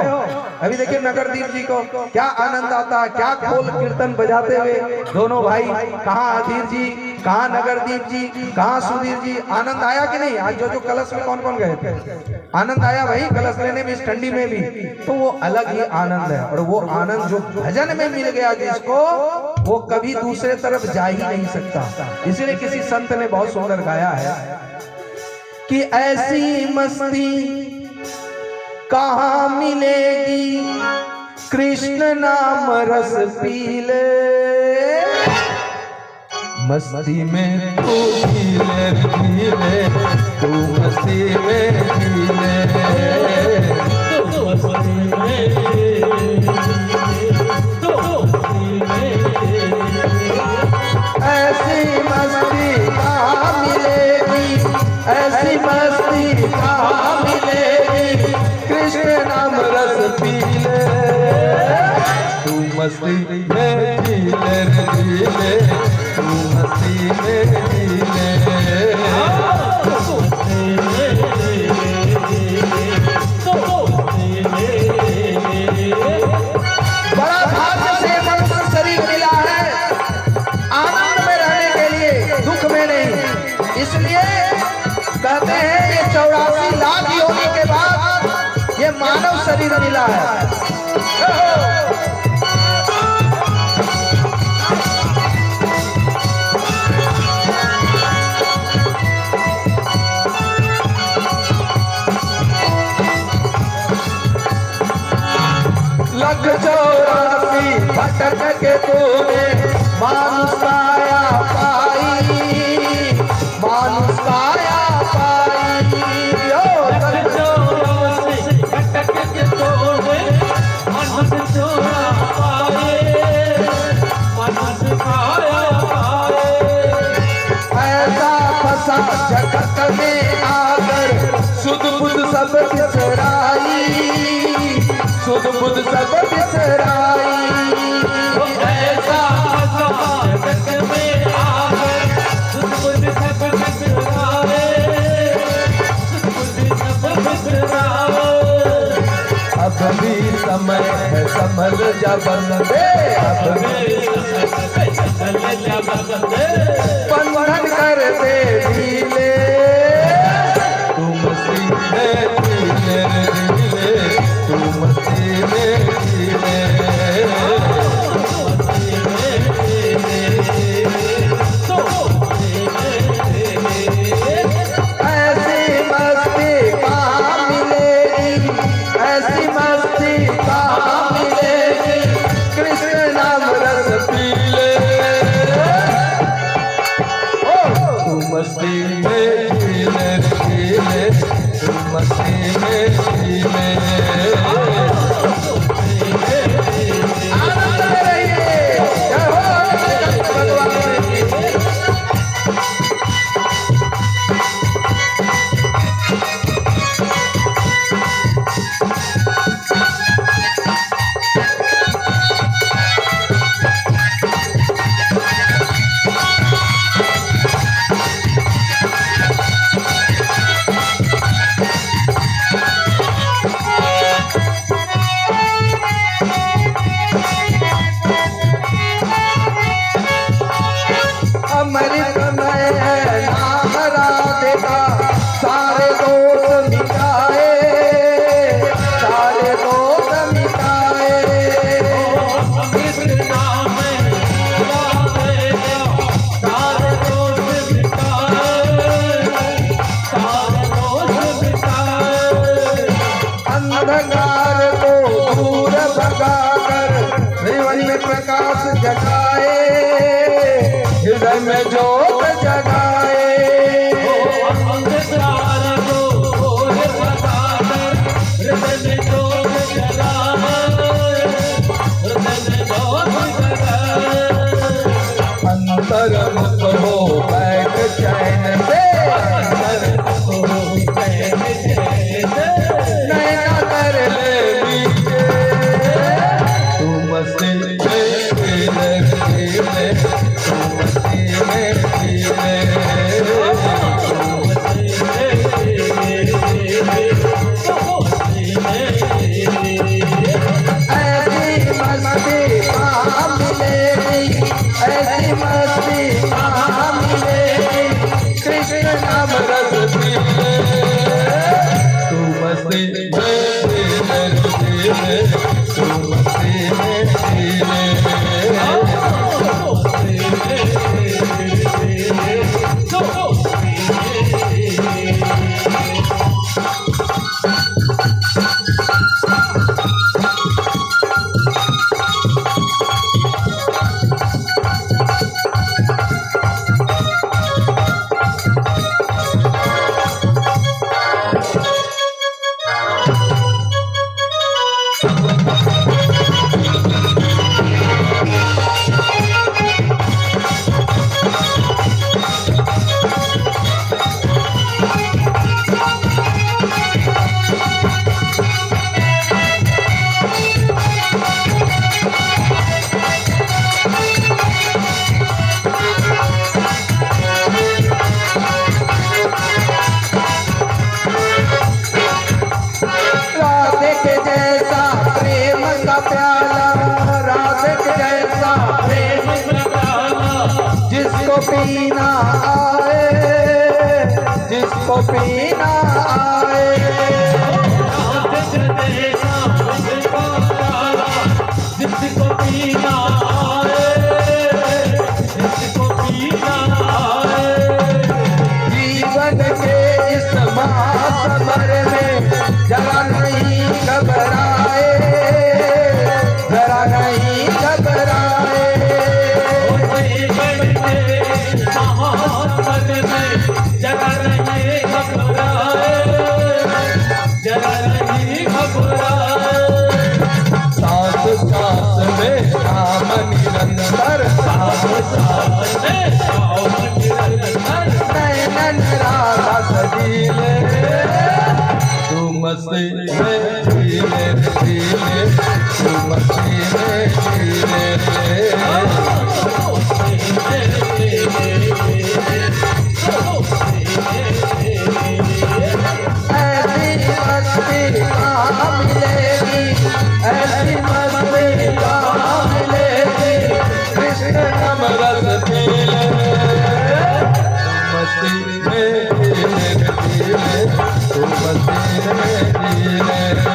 अभी देखिए नगरदीप जी को क्या आनंद आता है, क्या खोल कीर्तन बजाते हुए दोनों भाई, कहाँ अधीर जी, कहाँ नगरदीप जी, कहाँ सुधीर जी। आनंद आया कि नहीं? आज जो कलश में कौन कौन गए थे, आनंद आया भाई कलश लेने में, इस ठंडी में भी, तो वो अलग ही आनंद है। और वो आनंद जो भजन में मिल गया जिसको, वो कभी दूसरे तरफ जा ही नहीं सकता। इसीलिए किसी संत ने बहुत सुंदर गाया है कि ऐसी मस्ती कहाँ मिलेगी, कृष्ण नाम रस पी ले, मस्ती में तू पीले पीले, तू मस्ती में पीले, तू मस्ती में, ऐसी मस्ती कहाँ मिलेगी, ऐसी मस्ती कहाँ मिलेगी, कृष्ण नाम रस पी ले, तू मस्ती में पीले पीले, तू मस्ती में पीले, बड़ा भाग्य से मनुष्य शरीर मिला है आनंद में रहने के लिए, दुख में नहीं। इसलिए कहते हैं ये 84 लाख योनि के बाद ये मानव शरीर मिला है। लख 84 भटक के तूने मानुष काया पाई, मानुष काया पाई, लख 84 भटक के तूने मानुष काया पाई, मानुष काया पाई। ऐसा फंसा जगत में आकर सुध बुध सब बिसराई, सुध बुध सब बिसराई। ऐसा जगत में आकर सुध बुध सब बिसराए, सुध बुध सब बिसराए। अब भी समय है संभल जा बंदे, अब भी समय है संभल जा बंदे, बंधन कर दे ढीले, तू मस्ती में ढीले ढीले, तू मस्ती में ढीले, मस्ती में जीले जीले, तू मस्ती में जीले। अमृत में नाम राधे का सारे दोष मिटाए, सारे दोष मिटाए। अमृत नाम राधे का सारे दोष मिटाए, सारे दोष मिटाए। अंधकार को दूर भगाकर जीवन में प्रकाश जगाए, हृदय में जोत जगाए। अंधकार को दूर भगाकर हृदय में जोत जगाए, हृदय में जोत जगाए। अंतर मुक्त हो बैठ चैन से, नैना कर ले लीजिए। तू मस्ती में जीले जीले, तू मस्ती में जीले, तू मस्ती में जीले, तू मस्ती में जीले। ऐसी मस्ती कहाँ मिलेगी, ऐसी मस्ती कहाँ मिलेगी, कृष्ण नाम रस पीले। तू मस्ती में जीले जीले, तू मस्ती में जीले, राधे के जैसा प्रेम का प्याला, राधे के जैसा प्रेम का प्याला, जिसको पीना आए, जिसको पीना आए। जिसको पीना आए, जिसको पीना आए। जीवन के इस महासमर में जरा नहीं घबराए, जरा नहीं घबराए। महासमर में जरा नहीं घबराए, जरा नहीं घबराए। सांस सांस में नाम निरंतर, सांस सांस में नाम निरंतर। नैनन राधा सजीले। तू मस्ती में जीले जीले, तू मस्ती में जीले। ऐसी मस्ती कहाँ मिलेगी, ऐसी मस्ती कहाँ मिलेगी, कृष्ण नाम रस पीले। मस्ती में जीले जीले, तू मस्ती में जीले।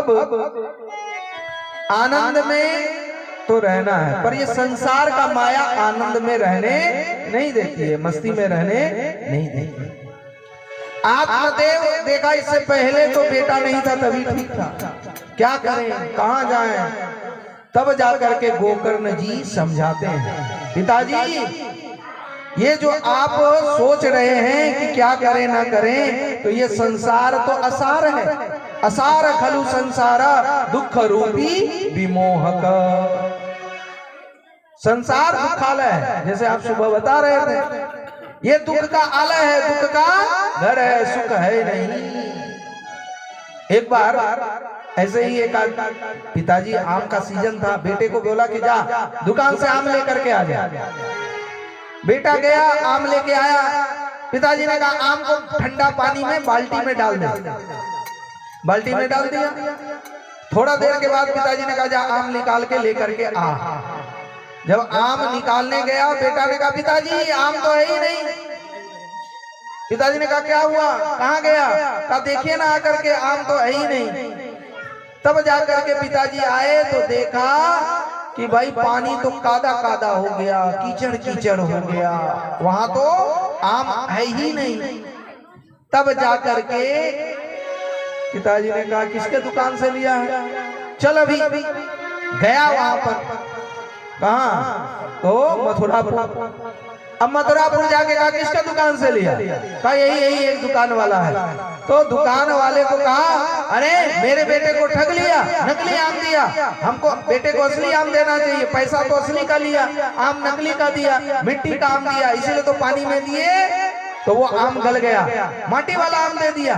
अब आनंद में तो रहना है, पर ये संसार का माया आनंद में रहने नहीं देती है, मस्ती में रहने नहीं देती। आत्मदेव देखा, इससे पहले तो बेटा नहीं था तभी ठीक था, क्या करें कहां जाएं, तब जाकर के गोकर्ण जी समझाते हैं, पिताजी ये जो आप सोच रहे हैं कि क्या करें ना करें, तो ये संसार तो असार है, असार खलु संसारा दुख रूपी विमोहक। संसार दुखालय है, जैसे आप सुबह बता रहे थे, ये दुख का आलय है, दुख का घर है, सुख है नहीं। एक बार ऐसे ही एक पिताजी, आम का सीजन था, बेटे को बोला कि जा दुकान से आम लेकर के आ जा। बेटा गया, आम लेके आया। पिताजी ने कहा आम को ठंडा पानी में बाल्टी में डाल दे। बाल्टी में डाल दिया। थोड़ा देर के बाद पिताजी ने कहा जा आम निकाल के लेकर के आ। जब आम निकालने गया, बेटा ने कहा पिताजी आम तो है ही नहीं। पिताजी ने कहा क्या हुआ, कहाँ गया? कहा देखिए ना आकर के आम तो है ही नहीं। तब जाकर के पिताजी आए तो देखा कि भाई पानी तो कादा कादा हो गया, कीचड़ कीचड़ हो गया, वहां तो आम है ही नहीं। तब जाकर के पिताजी ने कहा किसके दुकान से लिया है, चल अभी गया वहां पर। कहा? तो मथुरापुर। अब मथुरापुर जाके कहा किसका दुकान से लिया? कहा यही एक दुकान वाला है। तो दुकान वाले को कहा अरे मेरे बेटे को ठग लिया, नकली आम दिया, हमको बेटे को असली आम देना चाहिए, पैसा तो असली का लिया, आम नकली का दिया, मिट्टी का आम दिया, इसीलिए तो पानी में दिए तो वो आम गल गया, माटी वाला आम दे दिया।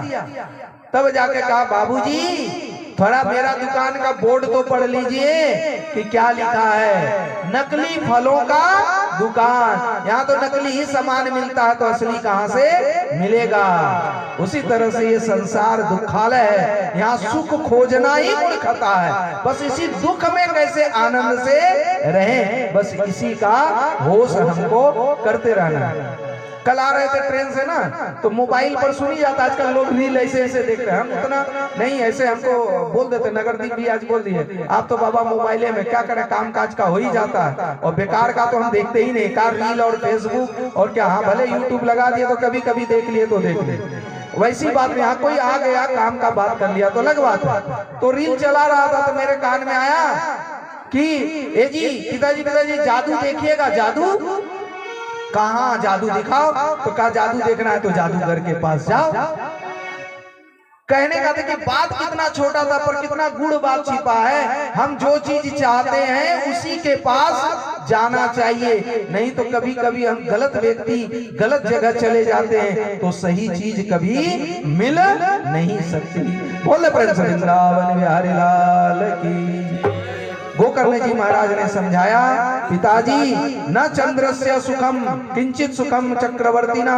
तब जाके कहा बाबूजी थोड़ा मेरा दुकान का बोर्ड तो पढ़ लीजिए कि क्या लिखा है, नकली फलों का दुकान। यहाँ तो नकली ही सामान मिलता है तो असली कहाँ से मिलेगा। उसी तरह से ये संसार दुखालय है, यहाँ सुख खोजना ही मूर्खता है। बस इसी दुख में कैसे आनंद से रहें, बस इसी का होश हमको करते रहना है। कल आ रहे थे ट्रेन से ना, तो मोबाइल पर सुनी जाता, आजकल लोग रील ऐसे ऐसे देख रहे हैं, हम उतना नहीं, ऐसे हमको बोल देते, नगरदीप भी आज बोल दिए आप तो बाबा मोबाइले में क्या करें, काम काज का हो ही जाता है, और बेकार का तो हम देखते ही नहीं, कार रील और फेसबुक और क्या, हाँ भले यूट्यूब लगा दिए तो कभी कभी देख लिए तो देख लिए, वैसी बात में यहाँ कोई आ गया काम का बात कर लिया तो अलग बात है। तो रील चला रहा था तो मेरे कान में आया कि ए जी पिताजी जादू देखिएगा, जादू कहाँ जादू दिखाओ, तो कहा जादू देखना है तो जादूगर के पास जाओ। कहने का था कि बात कितना छोटा था पर कितना गूढ़ बात छिपा है। हम जो चीज चाहते हैं उसी के पास जाना चाहिए, नहीं तो कभी कभी हम गलत व्यक्ति गलत जगह चले जाते हैं तो सही चीज कभी मिल नहीं सकती। बोले प्रेम से वृंदावन बिहारी लाल की। गोकर्ण जी महाराज ने समझाया पिताजी न चंद्रस्य सुखम किंचित सुखम चक्रवर्तिना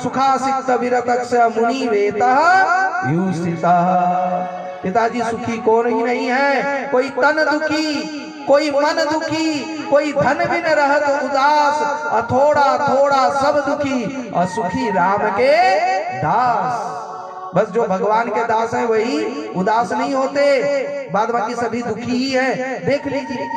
सुखासिक्त विरतस्य मुनि वेतः युसितः। पिताजी सुखी कोई नहीं है, कोई तन दुखी, कोई मन दुखी, कोई धन भी न रहत उदास, थोड़ा थोड़ा सब दुखी, और सुखी राम के दास। बस जो भगवान के दास हैं वही उदास नहीं होते, बाद बाकी सभी दुखी ही है। देख लीजिए।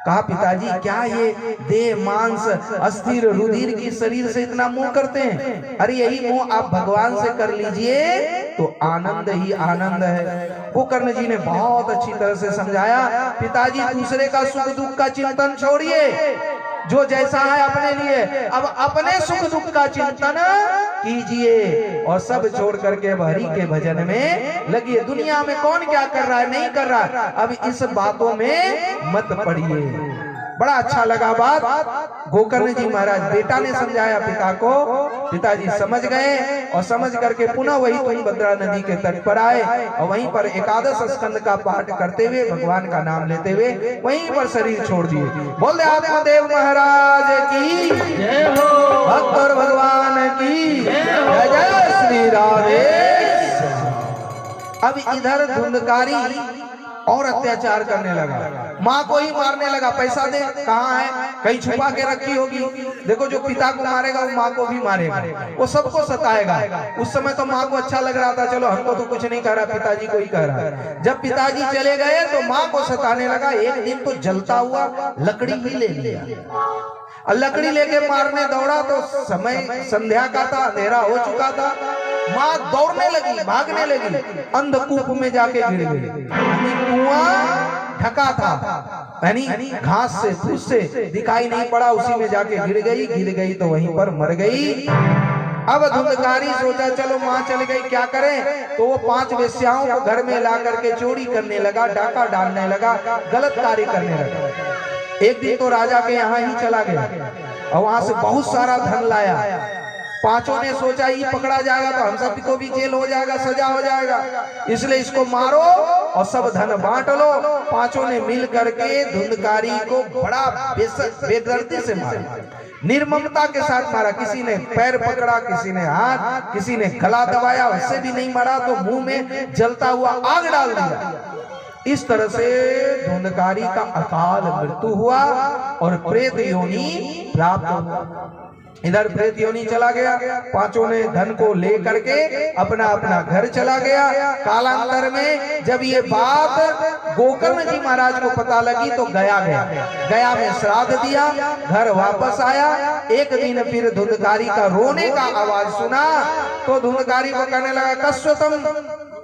कहा पिताजी क्या ये देह मांस अस्थिर रुधिर की शरीर से इतना मोह करते हैं? अरे यही मोह आप भगवान से कर लीजिए तो आनंद ही आनंद है। गोकर्ण जी ने बहुत अच्छी तरह से समझाया, पिताजी दूसरे का सुख दुख का चिंतन छोड़िए, जो जैसा है अपने लिए, अब अपने सुख दुख का चिंतन कीजिए और सब छोड़ करके हरि के भजन में लगिए। दुनिया में कौन क्या कर रहा है नहीं कर रहा है, अब इस बातों में मत पड़िए। बड़ा अच्छा लगा बात। गोकर्ण जी महाराज बेटा ने समझाया पिता को, पिताजी समझ गए और समझ करके पुनः वही तुंगभद्रा नदी के तट पर आए और वहीं पर एकादश स्कंद का पाठ करते हुए भगवान का नाम लेते हुए वहीं पर शरीर छोड़ दिए। बोले आत्मदेव महाराज की जय हो, भक्त और भगवान की जय जय श्री राधे। अब इधर धुंधकारी और अत्याचार करने लगा। माँ को ही मारने लगा। पैसा दे, कहाँ है, कहीं छुपा के रखी होगी। देखो जो पिता को मारेगा वो माँ को भी मारेगा, वो सबको सताएगा। उस समय तो माँ को अच्छा लग रहा था, चलो हमको तो कुछ नहीं कह रहा, पिताजी को ही कह रहा है। जब पिताजी चले गए तो माँ को सताने लगा। एक दिन तो जलता हुआ लकड़ी ही ले लिया और लकड़ी लेके मारने दौड़ा तो समय संध्या का था, अंधेरा हो चुका था। माँ दौड़ने लगी, भागने लगी, अंधकूप में जाके गिर गई। कुआं ढका था, यानी घास से, फूस से दिखाई नहीं पड़ा, उसी में जाके गिर गई तो वहीं पर मर गई। अब धुंधकारी सोचा चलो माँ चल गई, क्या करें। तो वो 5 वेश्याओं को घर में ला करके चोरी करने लगा, डाका डालने लगा, गलत कार्य करने लगा। एक दिन तो राजा के यहाँ ही चला गया और वहां से बहुत सारा धन लाया। 5 ने सोचा ये पकड़ा जाएगा तो हम सब को भी जेल हो जाएगा, सजा हो जाएगा, इसलिए इसको मारो और सब धन बांट लो। 5 ने मिल करके धुंधकारी को बड़ा बेदर्दी से मारा, निर्ममता के साथ मारा। किसी ने पैर पकड़ा, किसी ने हाथ, किसी ने गला दबाया, उससे भी नहीं मारा तो मुंह में जलता हुआ आग डाल दिया। इस तरह से धुंधकारी का अकाल मृत्यु हुआ और प्रेत योनि प्राप्त हुआ। इधर प्रेत योनि चला गया, 5 ने धन को ले करके अपना अपना घर चला गया। कालांतर में जब ये बात गोकर्ण जी महाराज को पता लगी तो गया में श्राद्ध दिया, घर वापस आया। एक दिन फिर धुंधकारी का रोने का आवाज सुना तो धुंधकारी को कहने लगा कस्वतम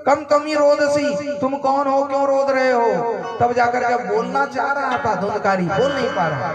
कम कमी रोदसी, तुम कौन हो, क्यों रोद रहे हो। तब जाकर के बोलना चाह रहा था धुंधकारी, बोल नहीं पा रहा।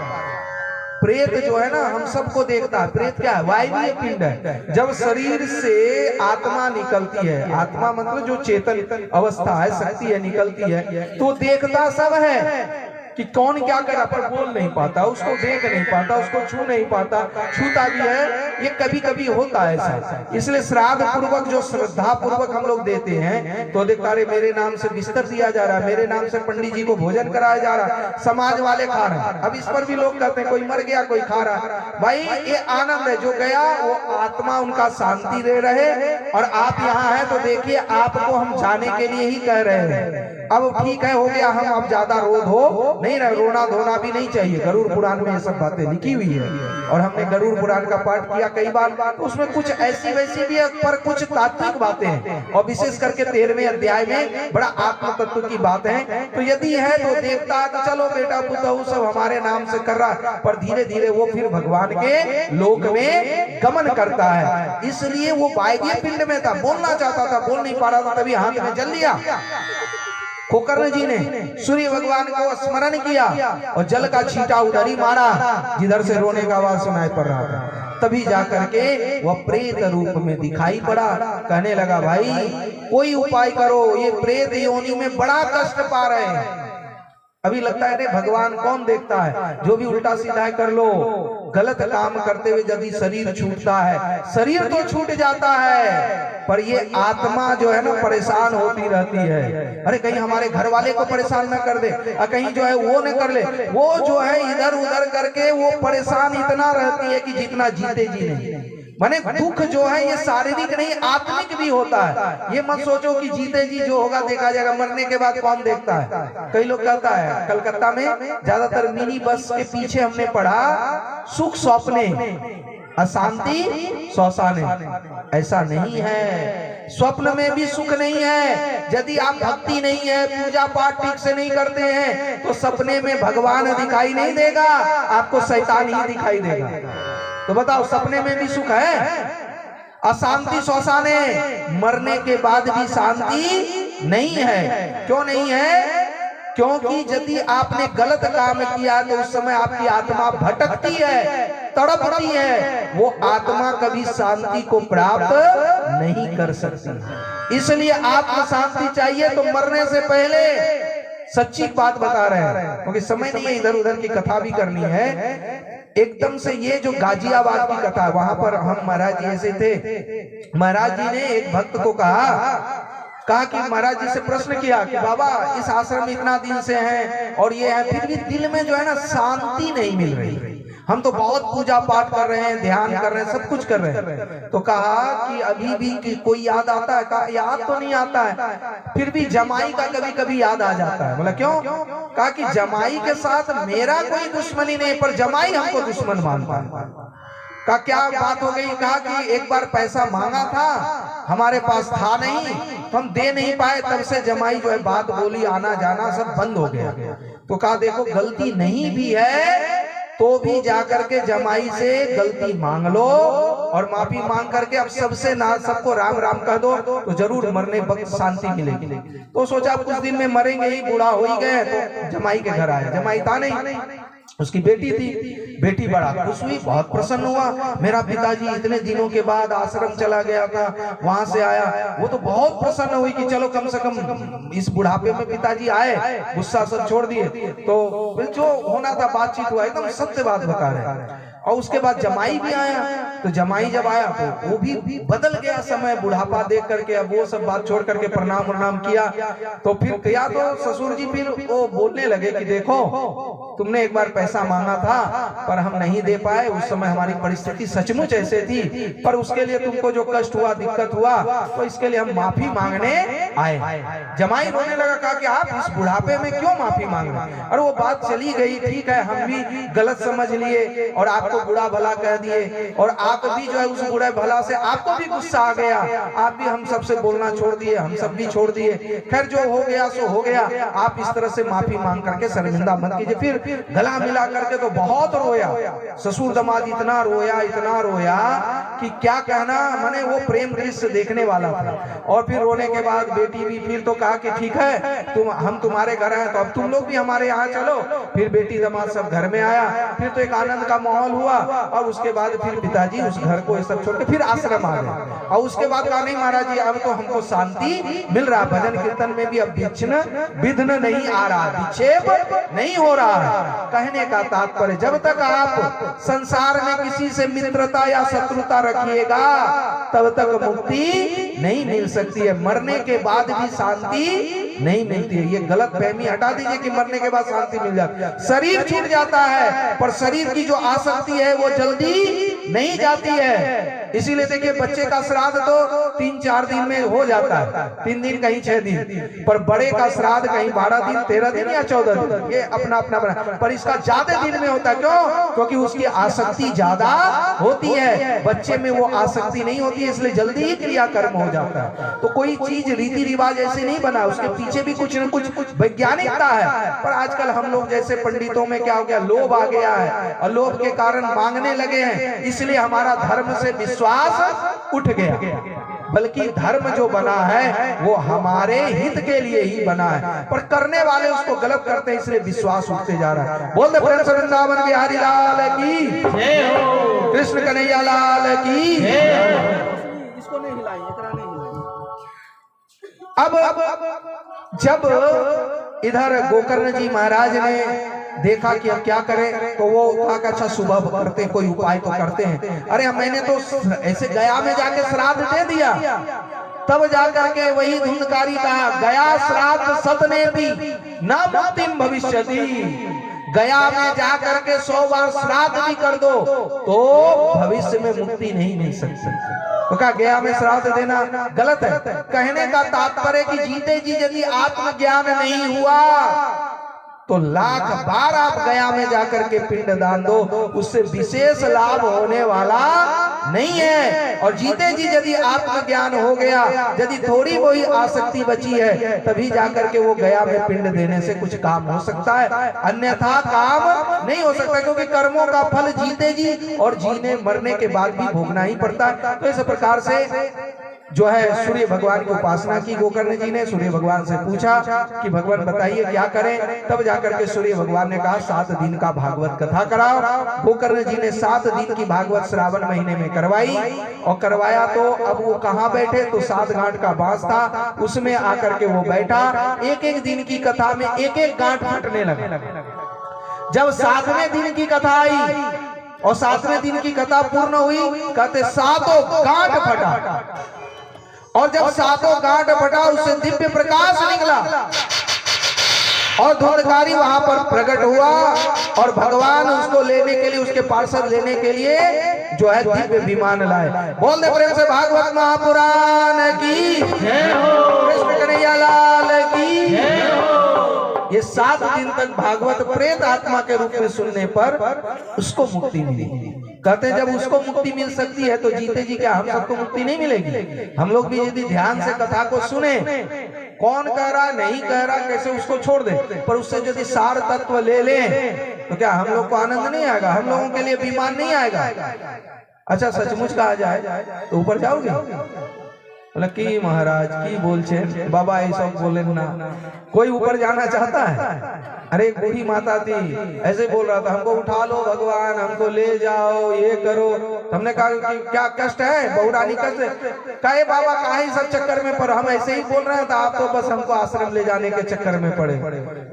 प्रेत जो है ना हम सबको देखता है। प्रेत क्या है, वायवीय पिंड है। जब शरीर से आत्मा निकलती है, आत्मा मतलब जो चेतन अवस्था है, शक्ति है, निकलती है, तो देखता सब है कि कौन क्या कर रहा, पर बोल नहीं पाता, उसको देख नहीं पाता, उसको छू नहीं पाता, छूता भी है, ये कभी कभी होता है ऐसा। इसलिए श्राद्ध पूर्वक जो श्रद्धा पूर्वक हम लोग देते हैं तो देखता रहे मेरे नाम से बिस्तर दिया जा रहा है, मेरे नाम से पंडित जी को भोजन कराया जा रहा है, समाज वाले खा रहे हैं। अब इस पर भी लोग कहते हैं कोई मर गया कोई खा रहा है। भाई ये आनंद है, जो गया वो आत्मा उनका शांति दे रहे। और आप यहाँ है तो देखिए आपको हम जाने के लिए ही कह रहे हैं। अब ठीक है, हो गया, हम अब ज्यादा रोध हो नहीं रहे, रोना धोना भी नहीं चाहिए। गरुड़ पुराण में ये सब बातें लिखी हुई है और हमने गरुड़ पुराण का पाठ किया कई बार, तो उसमें कुछ ऐसी वैसी भी है, पर कुछ तात्विक बातें हैं और विशेष करके 13वें अध्याय में बड़ा आत्म तत्व की बात है। तो यदि है तो देखता है कि चलो बेटा पुतहु सब हमारे नाम से कर रहा, पर धीरे धीरे वो फिर भगवान के लोक में गमन करता है। इसलिए वो वायवीय पिंड में था, बोलना चाहता था, बोल नहीं पा रहा था, तभी हाथ में जल लिया। गोकर्ण जी ने सूर्य भगवान को स्मरण किया और जल का छींटा उधर ही मारा जिधर से रोने का आवाज सुनाई पड़ रहा था। तभी जाकर के वह प्रेत रूप में दिखाई पड़ा। कहने लगा भाई कोई उपाय करो, ये प्रेत योनि में बड़ा कष्ट पा रहे हैं। अभी लगता है अरे भगवान कौन देखता है, जो भी उल्टा सीधा कर लो। गलत काम करते हुए यदि शरीर छूटता है, शरीर तो छूट जाता है पर ये आत्मा जो है ना परेशान होती रहती है। अरे कहीं हमारे घर वाले को परेशान न कर दे, कहीं जो है वो न कर ले, वो जो है इधर उधर करके वो परेशान इतना रहती है कि जितना जीते जी नहीं। माने दुख जो है ये शारीरिक नहीं आत्मिक भी होता है। ये मत सोचो कि जीते जी जो होगा देखा जाएगा, मरने के बाद कौन देखता है। कई लोग कहता है कलकत्ता में ज्यादातर मिनी बस के पीछे हमने पढ़ा सुख सौंपने अशांति शौसाने। ऐसा नहीं है, स्वप्न में भी सुख नहीं है। यदि आप भक्ति नहीं है, पूजा पाठ ठीक से नहीं करते हैं तो सपने में भगवान दिखाई नहीं देगा, आपको शैतान ही दिखाई देगा। तो बताओ सपने में भी सुख है? अशांति शौसाने, मरने के बाद भी शांति नहीं है। क्यों नहीं है? क्योंकि यदि आपने गलत काम किया तो उस समय आपकी आत्मा भटकती है, तड़पती है, वो आत्मा कभी शांति को प्राप्त नहीं कर सकती। इसलिए आत्म शांति चाहिए तो मरने से पहले सच्ची बात बता रहे हैं, क्योंकि समय नहीं है इधर उधर की कथा भी करनी है। एकदम से ये जो गाजियाबाद की कथा, वहां पर हम महाराज जी ऐसे थे। महाराज जी ने एक भक्त को कहा कि महाराज जी से प्रश्न किया कि बाबा इस आश्रम में इतना दिन से हैं और ये है, फिर भी दिल में जो है ना शांति नहीं मिल रही। हम तो बहुत पूजा पाठ कर रहे हैं, ध्यान कर रहे हैं, सब कुछ कर रहे हैं। तो कहा कि अभी भी कोई याद आता है? कहा याद तो नहीं आता है, फिर भी जमाई का कभी कभी याद आ जाता है। बोला क्यों? कहा कि जमाई के साथ मेरा कोई दुश्मनी नहीं, पर जमाई हमको दुश्मन मानता है। कहा क्या बात हो गई? कहा कि एक बार पैसा मांगा था, हमारे पास था नहीं, तो हम दे नहीं पाए, तब से जमाई जो है बात बोली, आना जाना सब बंद हो गया। तो कहा देखो गलती नहीं भी है तो भी जाकर के जमाई से गलती मांग लो और माफी मांग करके अब सबसे ना सबको राम राम कह दो, तो जरूर मरने वक्त शांति मिलेगी। तो सोचा कुछ दिन में मरेंगे ही, बूढ़ा हो ही गए। तो जमाई के घर आए, जमाई था नहीं, उसकी बेटी थी। बेटी बड़ा खुश हुई, बहुत प्रसन्न हुआ। मेरा पिताजी इतने दिनों के बाद आश्रम चला गया था, वहां से आया। वो तो बहुत प्रसन्न हुई कि चलो कम से कम इस बुढ़ापे में पिताजी आए, गुस्सा सब छोड़ दिए। तो फिर जो होना था बातचीत हुआ, एकदम सत्य बात बता रहे। और उसके बाद जमाई भी आया। तो जमाई जब आया तो वो भी बदल गया समय, बुढ़ापा देख करके अब वो सब बात छोड़ करके प्रणाम प्रणाम किया। तो फिर किया तो ससुर जी फिर वो बोलने लगे कि देखो तुमने एक बार पैसा मांगा था पर हम नहीं दे पाए, उस समय हमारी परिस्थिति सचमुच ऐसे थी, पर उसके लिए तुमको जो कष्ट हुआ, दिक्कत हुआ, तो इसके लिए हम माफी मांगने आए। जमाई रोने लगा, कहा कि आप इस बुढ़ापे में क्यों माफी मांग रहे? और वो बात चली गई, ठीक है हम भी गलत समझ लिए और आपको बुरा भला कह दिए, और आप भी जो है उस बुरे भला से आपको भी गुस्सा आ गया, आप भी हम सबसे बोलना छोड़ दिए, हम सब भी छोड़ दिए। खैर जो हो गया सो हो गया, आप इस तरह से माफी मांग करके शर्मिंदा मत कीजिए। फिर गला मिला करके तो बहुत रोया, ससुर दामाद इतना रोया कि क्या कहना, माने वो प्रेम दृश्य देखने वाला था। और फिर रोने के बाद बेटी भी फिर तो कहा कि ठीक है हम तुम्हारे घर हैं तो अब तुम लोग भी हमारे यहाँ चलो। फिर बेटी दामाद सब घर में आया, फिर तो एक आनंद का माहौल हुआ। और उसके बाद फिर पिताजी उस घर को सब छोड़ के फिर आश्रम आ गए। और उसके बाद कहा नहीं महाराज जी अब तो हमको शांति मिल रहा, भजन कीर्तन में भी अब विघ्न नहीं आ रहा, विक्षेप नहीं हो रहा। कहने का तात्पर्य जब तक आप संसार में किसी से मित्रता या शत्रुता रखिएगा तब तक मुक्ति नहीं मिल सकती है। मरने के बाद भी शांति नहीं मिलती है। ये गलत फहमी हटा दीजिए कि मरने के बाद शांति मिल जाती है। शरीर छूट जाता है पर शरीर की जो आसक्ति है वो जल्दी नहीं जाती है। इसीलिए देखिए बच्चे का श्राद्ध तो 3-4 दिन में हो जाता है, 3 दिन कहीं 6 दिन, पर बड़े का श्राद्ध कहीं 12 दिन 13 दिन या 14 दिन, ये अपना अपना बना। पर इसका ज्यादा दिन में होता है, क्यों? क्योंकि उसकी आसक्ति ज्यादा होती है, बच्चे में वो आसक्ति नहीं होती है, इसलिए जल्दी ही क्रियाकर्म हो जाता है। तो कोई चीज रीति रिवाज ऐसे नहीं बना, उसके पीछे भी कुछ न कुछ वैज्ञानिकता है। पर आजकल हम लोग जैसे पंडितों में क्या हो गया, लोभ आ गया है और लोभ के कारण मांगने लगे हैं, इसलिए हमारा धर्म से विश्वास उठ गया। बल्कि धर्म जो बना है वो हमारे हित के लिए ही बना है, पर करने वाले उसको गलत करते हैं, इसलिए विश्वास उठते जा रहा है। बोल दे प्रेम से वृंदावन बिहारी लाल की जय हो, कृष्ण कन्हैया लाल की जय हो। इसको नहीं हिलाएंगे, इतना नहीं हिलाएंगे। अब जब इधर गोकर्ण जी महाराज ने देखा कि अब क्या करें, तो वो कहा कि अच्छा सुबह करते कोई उपाय तो करते हैं। अरे मैंने तो ऐसे गया में जाके श्राद्ध दे दिया, तब जाकर के वही धुंधकारी कहा गया श्राद्ध सतने भी न मुक्तिम भविष्यति। गया में जाकर के 100 बार श्राद्ध भी कर दो तो भविष्य में मुक्ति नहीं मिल सकती। तो क्या गया में श्राद्ध देना गलत है? कहने का तात्पर्य कि जीते जी यदि आत्मज्ञान नहीं हुआ तो लाख बार आप गया में जाकर के पिंड दान दो, उससे विशेष लाभ होने वाला नहीं है। और जीते जी यदि आत्मज्ञान हो गया, यदि थोड़ी वही आसक्ति बची है, तभी जाकर के वो गया में पिंड देने से कुछ काम हो सकता है, अन्यथा काम नहीं हो सकता। क्योंकि कर्मों का फल जीते जी और जीने मरने के बाद भी भोगना ही पड़ता है। तो इस प्रकार से जो है सूर्य भगवान की उपासना की गोकर्ण जी ने। सूर्य भगवान से पूछा कि भगवान बताइए क्या करें। तब जाकर के सूर्य भगवान ने कहा 7 दिन का भागवत कथा कराओ। गोकर्ण जी ने 7 दिन की भागवत श्रावण महीने में करवाई और करवाया। तो अब वो कहाँ बैठे, तो 7 गांठ का बांस था, उसमें आकर के वो बैठा। एक दिन की कथा में एक गांठ फटने लगा। जब 7वें दिन की कथा आई और 7वें दिन की कथा पूर्ण हुई, कहते 7 गांठ फटा। और जब 7 गांठ फटा उससे दिव्य प्रकाश निकला। और धुंधकारी वहां पर प्रकट हुआ और भगवान उसको लेने के लिए, उसके पार्षद लेने के लिए जो है दिव्य विमान लाए। बोल दे प्रेम से भागवत महापुराण की जय हो, कृष्ण कन्हैया लाल की जय हो। ये 7 दिन तक भागवत प्रेत आत्मा के रूप में सुनने पर उसको मुक्ति मिली। कहते हैं जब उसको मुक्ति मिल सकती है तो जीते जी क्या हम सबको मुक्ति नहीं मिलेगी? हम लोग भी यदि ध्यान से कथा को सुने, कौन कह रहा नहीं कह रहा कैसे उसको छोड़ दे, पर उससे यदि सार तत्व ले लें तो क्या हम लोग को आनंद नहीं आएगा? हम लोगों के लिए विमान नहीं आएगा? अच्छा सचमुच कहा जाए तो ऊपर जाओगे? की महाराज की बोल छे बाबा ये सब बोले ना, कोई ऊपर जाना चाहता है? अरे एक बूढ़ी माता थी, ऐसे बोल रहा था हमको उठा लो भगवान, हमको ले जाओ, ये करो। हमने कहा कि क्या कष्ट है? बहुरानी कष्ट कहे बाबा काहे सब चक्कर में, पर हम ऐसे ही बोल रहे थे, आप तो बस हमको आश्रम ले जाने के चक्कर में पड़े।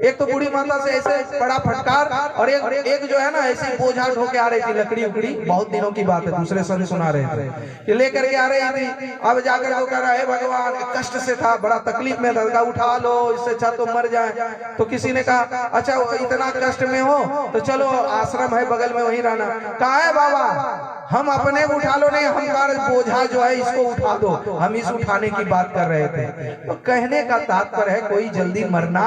एक तो बूढ़ी माता से ऐसे बड़ा फटकार, और एक जो है ना ऐसे बोझा ढोके आ रही थी, लकड़ी उकड़ी, बहुत दिनों की बात है, दूसरे संत सुना रहे थे कि लेकर के आ रही थी। अब जाकर वो कह रहा है भगवान कष्ट से था, बड़ा तकलीफ में था, उठा लो, इससे अच्छा तो मर जाए। तो किसी ने कहा अच्छा इतना कष्ट में हो तो चलो आश्रम है बगल में, वहीं रहना। कहा है बाबा हम अपने उठा लो नहीं, हमारा बोझा जो है इसको उठा दो, हम इस उठाने की बात कर रहे थे। तो कहने का तात्पर्य है कोई जल्दी मरना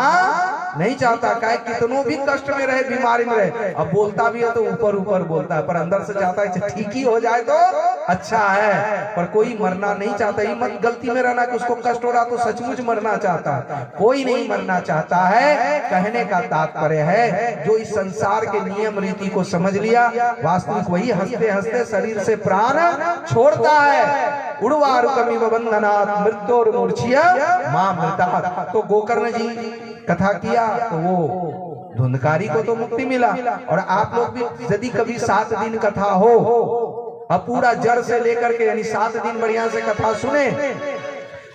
नहीं चाहता, चाहे कितनों भी कष्ट में रहे, बीमारी में रहे। अब बोलता भी है तो ऊपर ऊपर बोलता है, पर अंदर से चाहता है ठीक ही हो जाए तो अच्छा है, पर कोई मरना नहीं चाहता। ही मत गलती में रहना कि उसको कष्ट हो रहा तो सचमुच मरना चाहता, कोई नहीं मरना चाहता है। कहने का तात्पर्य है जो इस संसार के नियम रीति को समझ लिया, वास्तविक वही हंसते हंसते शरीर से प्राण छोड़ता है। उड़वारुकमिव बंधनात् मृत्योर्मूर्छिया मां मृता। तो गोकर्ण जी कथा किया तो वो धुंधकारी को तो मुक्ति मिला। और आप लोग भी यदि कभी 7 दिन कथा हो, अब पूरा जड़ से लेकर के यानी 7 दिन बढ़िया से कथा सुने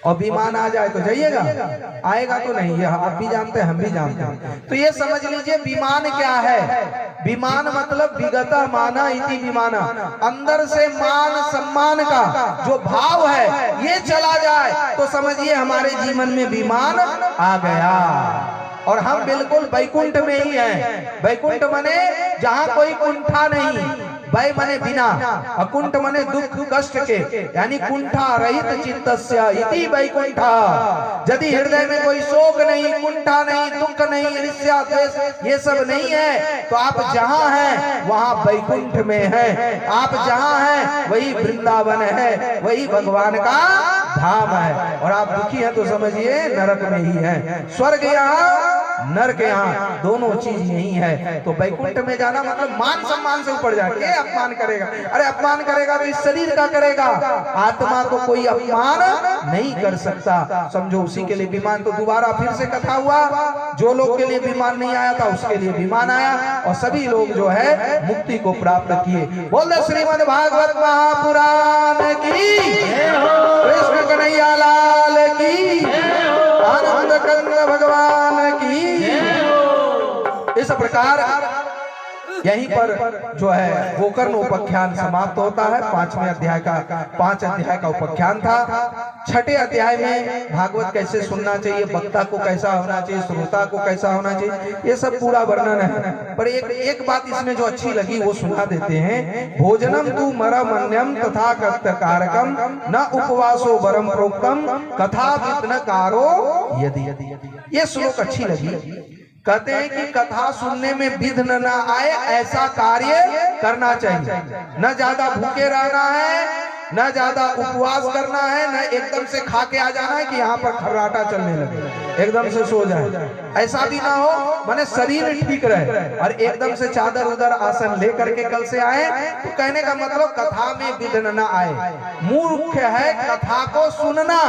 और विमान आ जाए तो जाइएगा? आएगा तो नहीं, ये आप भी जानते हैं हम भी जानते हैं। तो ये समझ लीजिए विमान क्या है। विमान मतलब विगत माना इति विमाना, अंदर से मान सम्मान का जो भाव है ये चला जाए तो समझिए हमारे जीवन में विमान आ गया और हम बिल्कुल वैकुंठ में ही हैं। वैकुंठ मने जहाँ कोई कुंठा नहीं, वै मने बिना, अकुंठ मने दुख कष्ट के, यानी कुंठा रहित चित्तस्य इति वैकुंठा। यदि हृदय में कोई शोक नहीं, कुंठा नहीं, दुख नहीं, ईर्ष्या द्वेष ये सब नहीं है तो आप जहाँ हैं वहाँ वैकुंठ में हैं। आप जहाँ हैं वही वृंदावन है, वही भगवान का धाम है। और आप दुखी हैं तो समझिए नरक में ही है। स्वर्ग यहाँ नरक यहाँ दोनों चीज यही है। तो वैकुंठ में जाना मतलब मान सम्मान से ऊपर जाके अपमान करेगा। अरे अपमान करेगा तो इस शरीर का करेगा, आत्मा को कोई अपमान नहीं कर सकता। समझो उसी के लिए विमान। तो दोबारा फिर से कथा हुआ, जो लोग के लिए विमान नहीं आया था उसके लिए विमान आया और सभी लोग जो है मुक्ति को प्राप्त किए। बोल श्रीमद् भागवत महापुराण की, कृष्ण कन्हैया लाल की, आनंद कंद भगवान की। इस प्रकार यहीं पर जो है गोकर्ण उपाख्यान समाप्त होता है। 5वें अध्याय का 5 अध्याय का उपाख्यान था। 6ठे अध्याय में भागवत कैसे सुनना चाहिए, वक्ता को कैसा होना चाहिए, श्रोता को कैसा होना चाहिए, ये सब पूरा वर्णन है। पर एक बात इसमें जो अच्छी लगी वो सुना देते हैं। भोजनम तु मरमन्यम तथा कर्तकारकम न उपवासो वरम प्रोक्तम कथा विघ्नकारो यदि। ये श्लोक अच्छी लगी। कहते हैं कि कथा सुनने में विघ्न न आए ऐसा कार्य करना चाहिए। न ज्यादा भूखे रहना है, न ज्यादा उपवास करना है, न एकदम से खा के आ जाना है कि यहाँ पर खर्राटा चलने लगे, एकदम से सो जाए, ऐसा भी ना हो। माने शरीर ठीक रहे और एकदम से चादर उधर आसन लेकर के कल से आए। तो कहने का मतलब कथा में विघ्न न आए। मुख्य है कथा को सुनना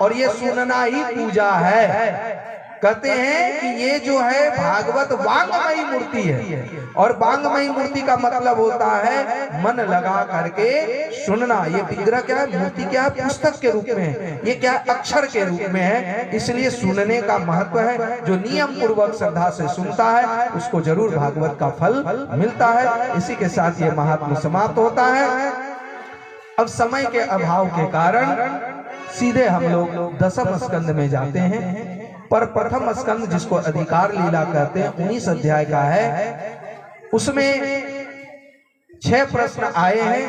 और ये सुनना ही पूजा है। कहते हैं कि ये जो है भागवत वांगमयी मूर्ति है और वांगमयी मूर्ति का मतलब होता है मन लगा करके सुनना। ये विग्रह क्या है, मूर्ति क्या है, पुस्तक के रूप में है, ये क्या है, अक्षर के रूप में है। इसलिए सुनने का महत्व है। जो नियम पूर्वक श्रद्धा से सुनता है उसको जरूर भागवत का फल मिलता है। इसी के साथ ये महात्म्य समाप्त होता है। अब समय के अभाव के कारण सीधे हम लोग 10वें स्कंद में जाते हैं। पर प्रथम स्कंद जिसको अधिकार लीला कहते हैं 19 अध्याय का है। उसमें 6 प्रश्न आए हैं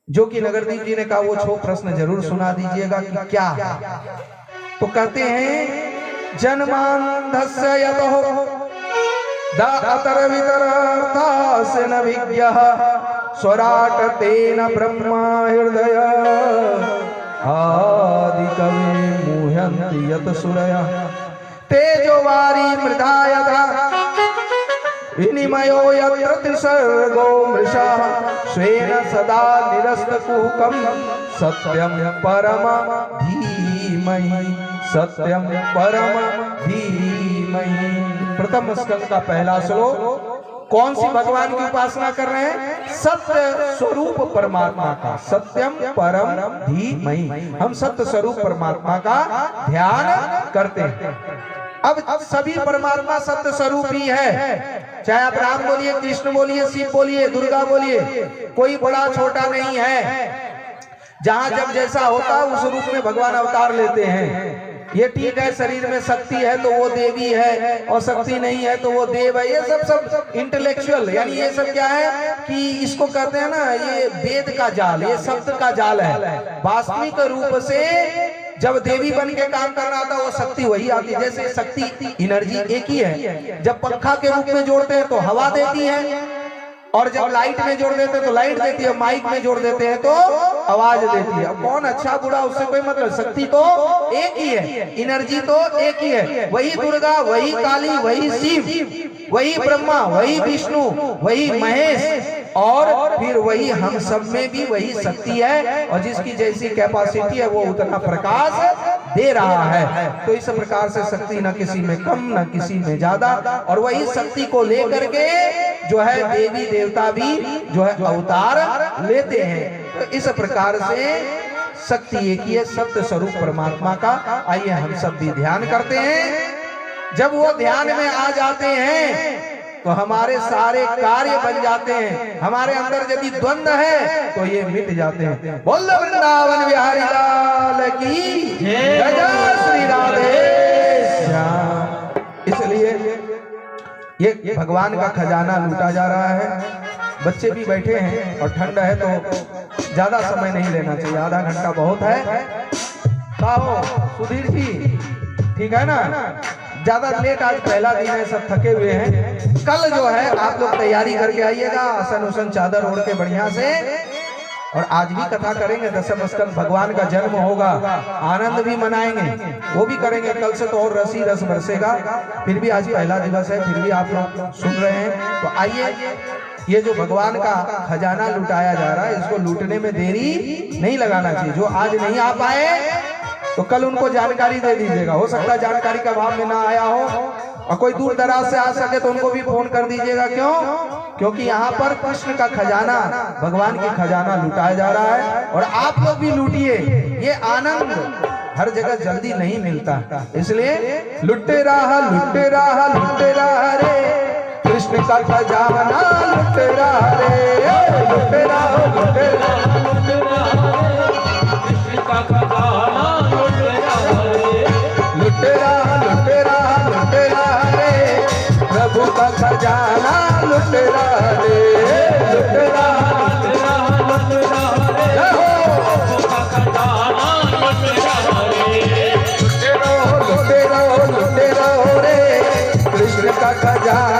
जो कि नगरदीप जी ने कहा वो 6 प्रश्न जरूर सुना दीजिएगा कि क्या है। तो कहते हैं जन्मांधस्य यतः दातरवितरार्थास्य न विज्ञः स्वराट तेन ब्रह्मा हृदय आदि कवि मुह्यन्ति यत सूरयः तेजोवारी मृधा यथा विनिमयो यत्र त्रिसर्गो मृषा स्वेन सदा निरस्तकुहकं सत्यं परम धीमहि सत्यं परम धीमहि। प्रथम स्कंद का पहला श्लोक कौन सी भगवान की उपासना कर रहे हैं? सत्य स्वरूप परमात्मा का, सत्यम परम धीमहि। हम सत्य स्वरूप परमात्मा का ध्यान करते हैं। अब सभी परमात्मा सत्य स्वरूप ही है, चाहे आप राम बोलिए, कृष्ण बोलिए, शिव बोलिए, दुर्गा बोलिए, कोई बड़ा छोटा नहीं है। जहां जब जैसा होता उस रूप में भगवान अवतार लेते हैं। ये ठीक है, शरीर में शक्ति है तो वो देवी है, और शक्ति नहीं है तो वो देव है। ये सब इंटेलेक्चुअल, यानी ये सब क्या है कि इसको कहते हैं ना, ये वेद का जाल, ये शब्द का जाल है। वास्तविक रूप से जब देवी बन के काम कर रहा था वो शक्ति वही आती है। जैसे शक्ति एनर्जी एक ही है, जब पंखा के रूप में जोड़ते हैं तो हवा देती है, और जब लाइट में जोड़ देते हैं तो लाइट देती है, माइक में जोड़ देते हैं तो आवाज देती है। अब कौन अच्छा बुरा उससे कोई मतलब, शक्ति तो एक ही है, एनर्जी तो एक ही है। वही दुर्गा, वही काली, वही शिव, वही ब्रह्मा, वही विष्णु, वही महेश, और फिर वही हम सब में भी वही शक्ति है, और जिसकी जैसी कैपेसिटी है वो उतना प्रकाश दे रहा है। तो इस प्रकार से शक्ति न किसी में कम न किसी में ज्यादा, और वही शक्ति को लेकर के जो है देवी देवता भी जो है अवतार लेते हैं। तो इस प्रकार से शक्ति एक ही है, सत्य स्वरूप परमात्मा का। आइए हम सब भी ध्यान करते हैं। जब वो ध्यान में आ जाते हैं तो हमारे सारे कार्य बन जाते हैं। हमारे अंदर यदि द्वंद्व है तो ये मिट जाते हैं। बोल वृंदावन बिहारी लाल की जय, जय श्री राधे श्याम। इसलिए ये भगवान का खजाना लूटा जा रहा है। बच्चे भी बैठे हैं और ठंड है तो ज्यादा समय नहीं लेना चाहिए, आधा घंटा बहुत है। कहो सुधीर जी, ठीक है ना, ज्यादा लेट, आज पहला दिन है, सब थके हुए हैं। कल जो है आप लोग तैयारी करके आइएगा, आसन उसन चादर ओढ़ के बढ़िया से। और आज भी कथा करेंगे, दशम स्कंद भगवान का जन्म होगा, आनंद भी मनाएंगे, वो भी करेंगे। कल से तो और रसी रस बरसेगा। फिर भी आज पहला दिवस है, फिर भी आप लोग सुन रहे हैं तो आइए। ये जो भगवान का खजाना लुटाया जा रहा है, इसको लूटने में देरी नहीं लगाना चाहिए। जो आज नहीं आ पाए तो कल उनको जानकारी दे दीजिएगा। हो सकता है जानकारी का भाव में ना आया हो, और कोई दूर दराज से आ सके तो उनको भी फोन कर दीजिएगा। क्यों? क्योंकि यहाँ पर कृष्ण का खजाना, भगवान की खजाना लुटाया जा रहा है, और आप लोग भी लूटिए। ये आनंद हर जगह जल्दी नहीं मिलता, इसलिए लुटे रहा लुटे रहा लुटे रहा रे, कृष्ण का खजाना लुटे रहा रे, लुटे रहा लुटे रहा लुटे रहा, कृष्ण का खजाना लुटे रहा रे, लुटे रहा लुटे रहा लुटे रहा रे, प्रभु का खजाना लुटे रहा रे, लुटे रहा लुटे रहा लुटे रहा रे, प्रभु का खजाना लुटे रहा रे, लुटे रहो लुटे रहो लुटे रहो रे, कृष्ण का खजाना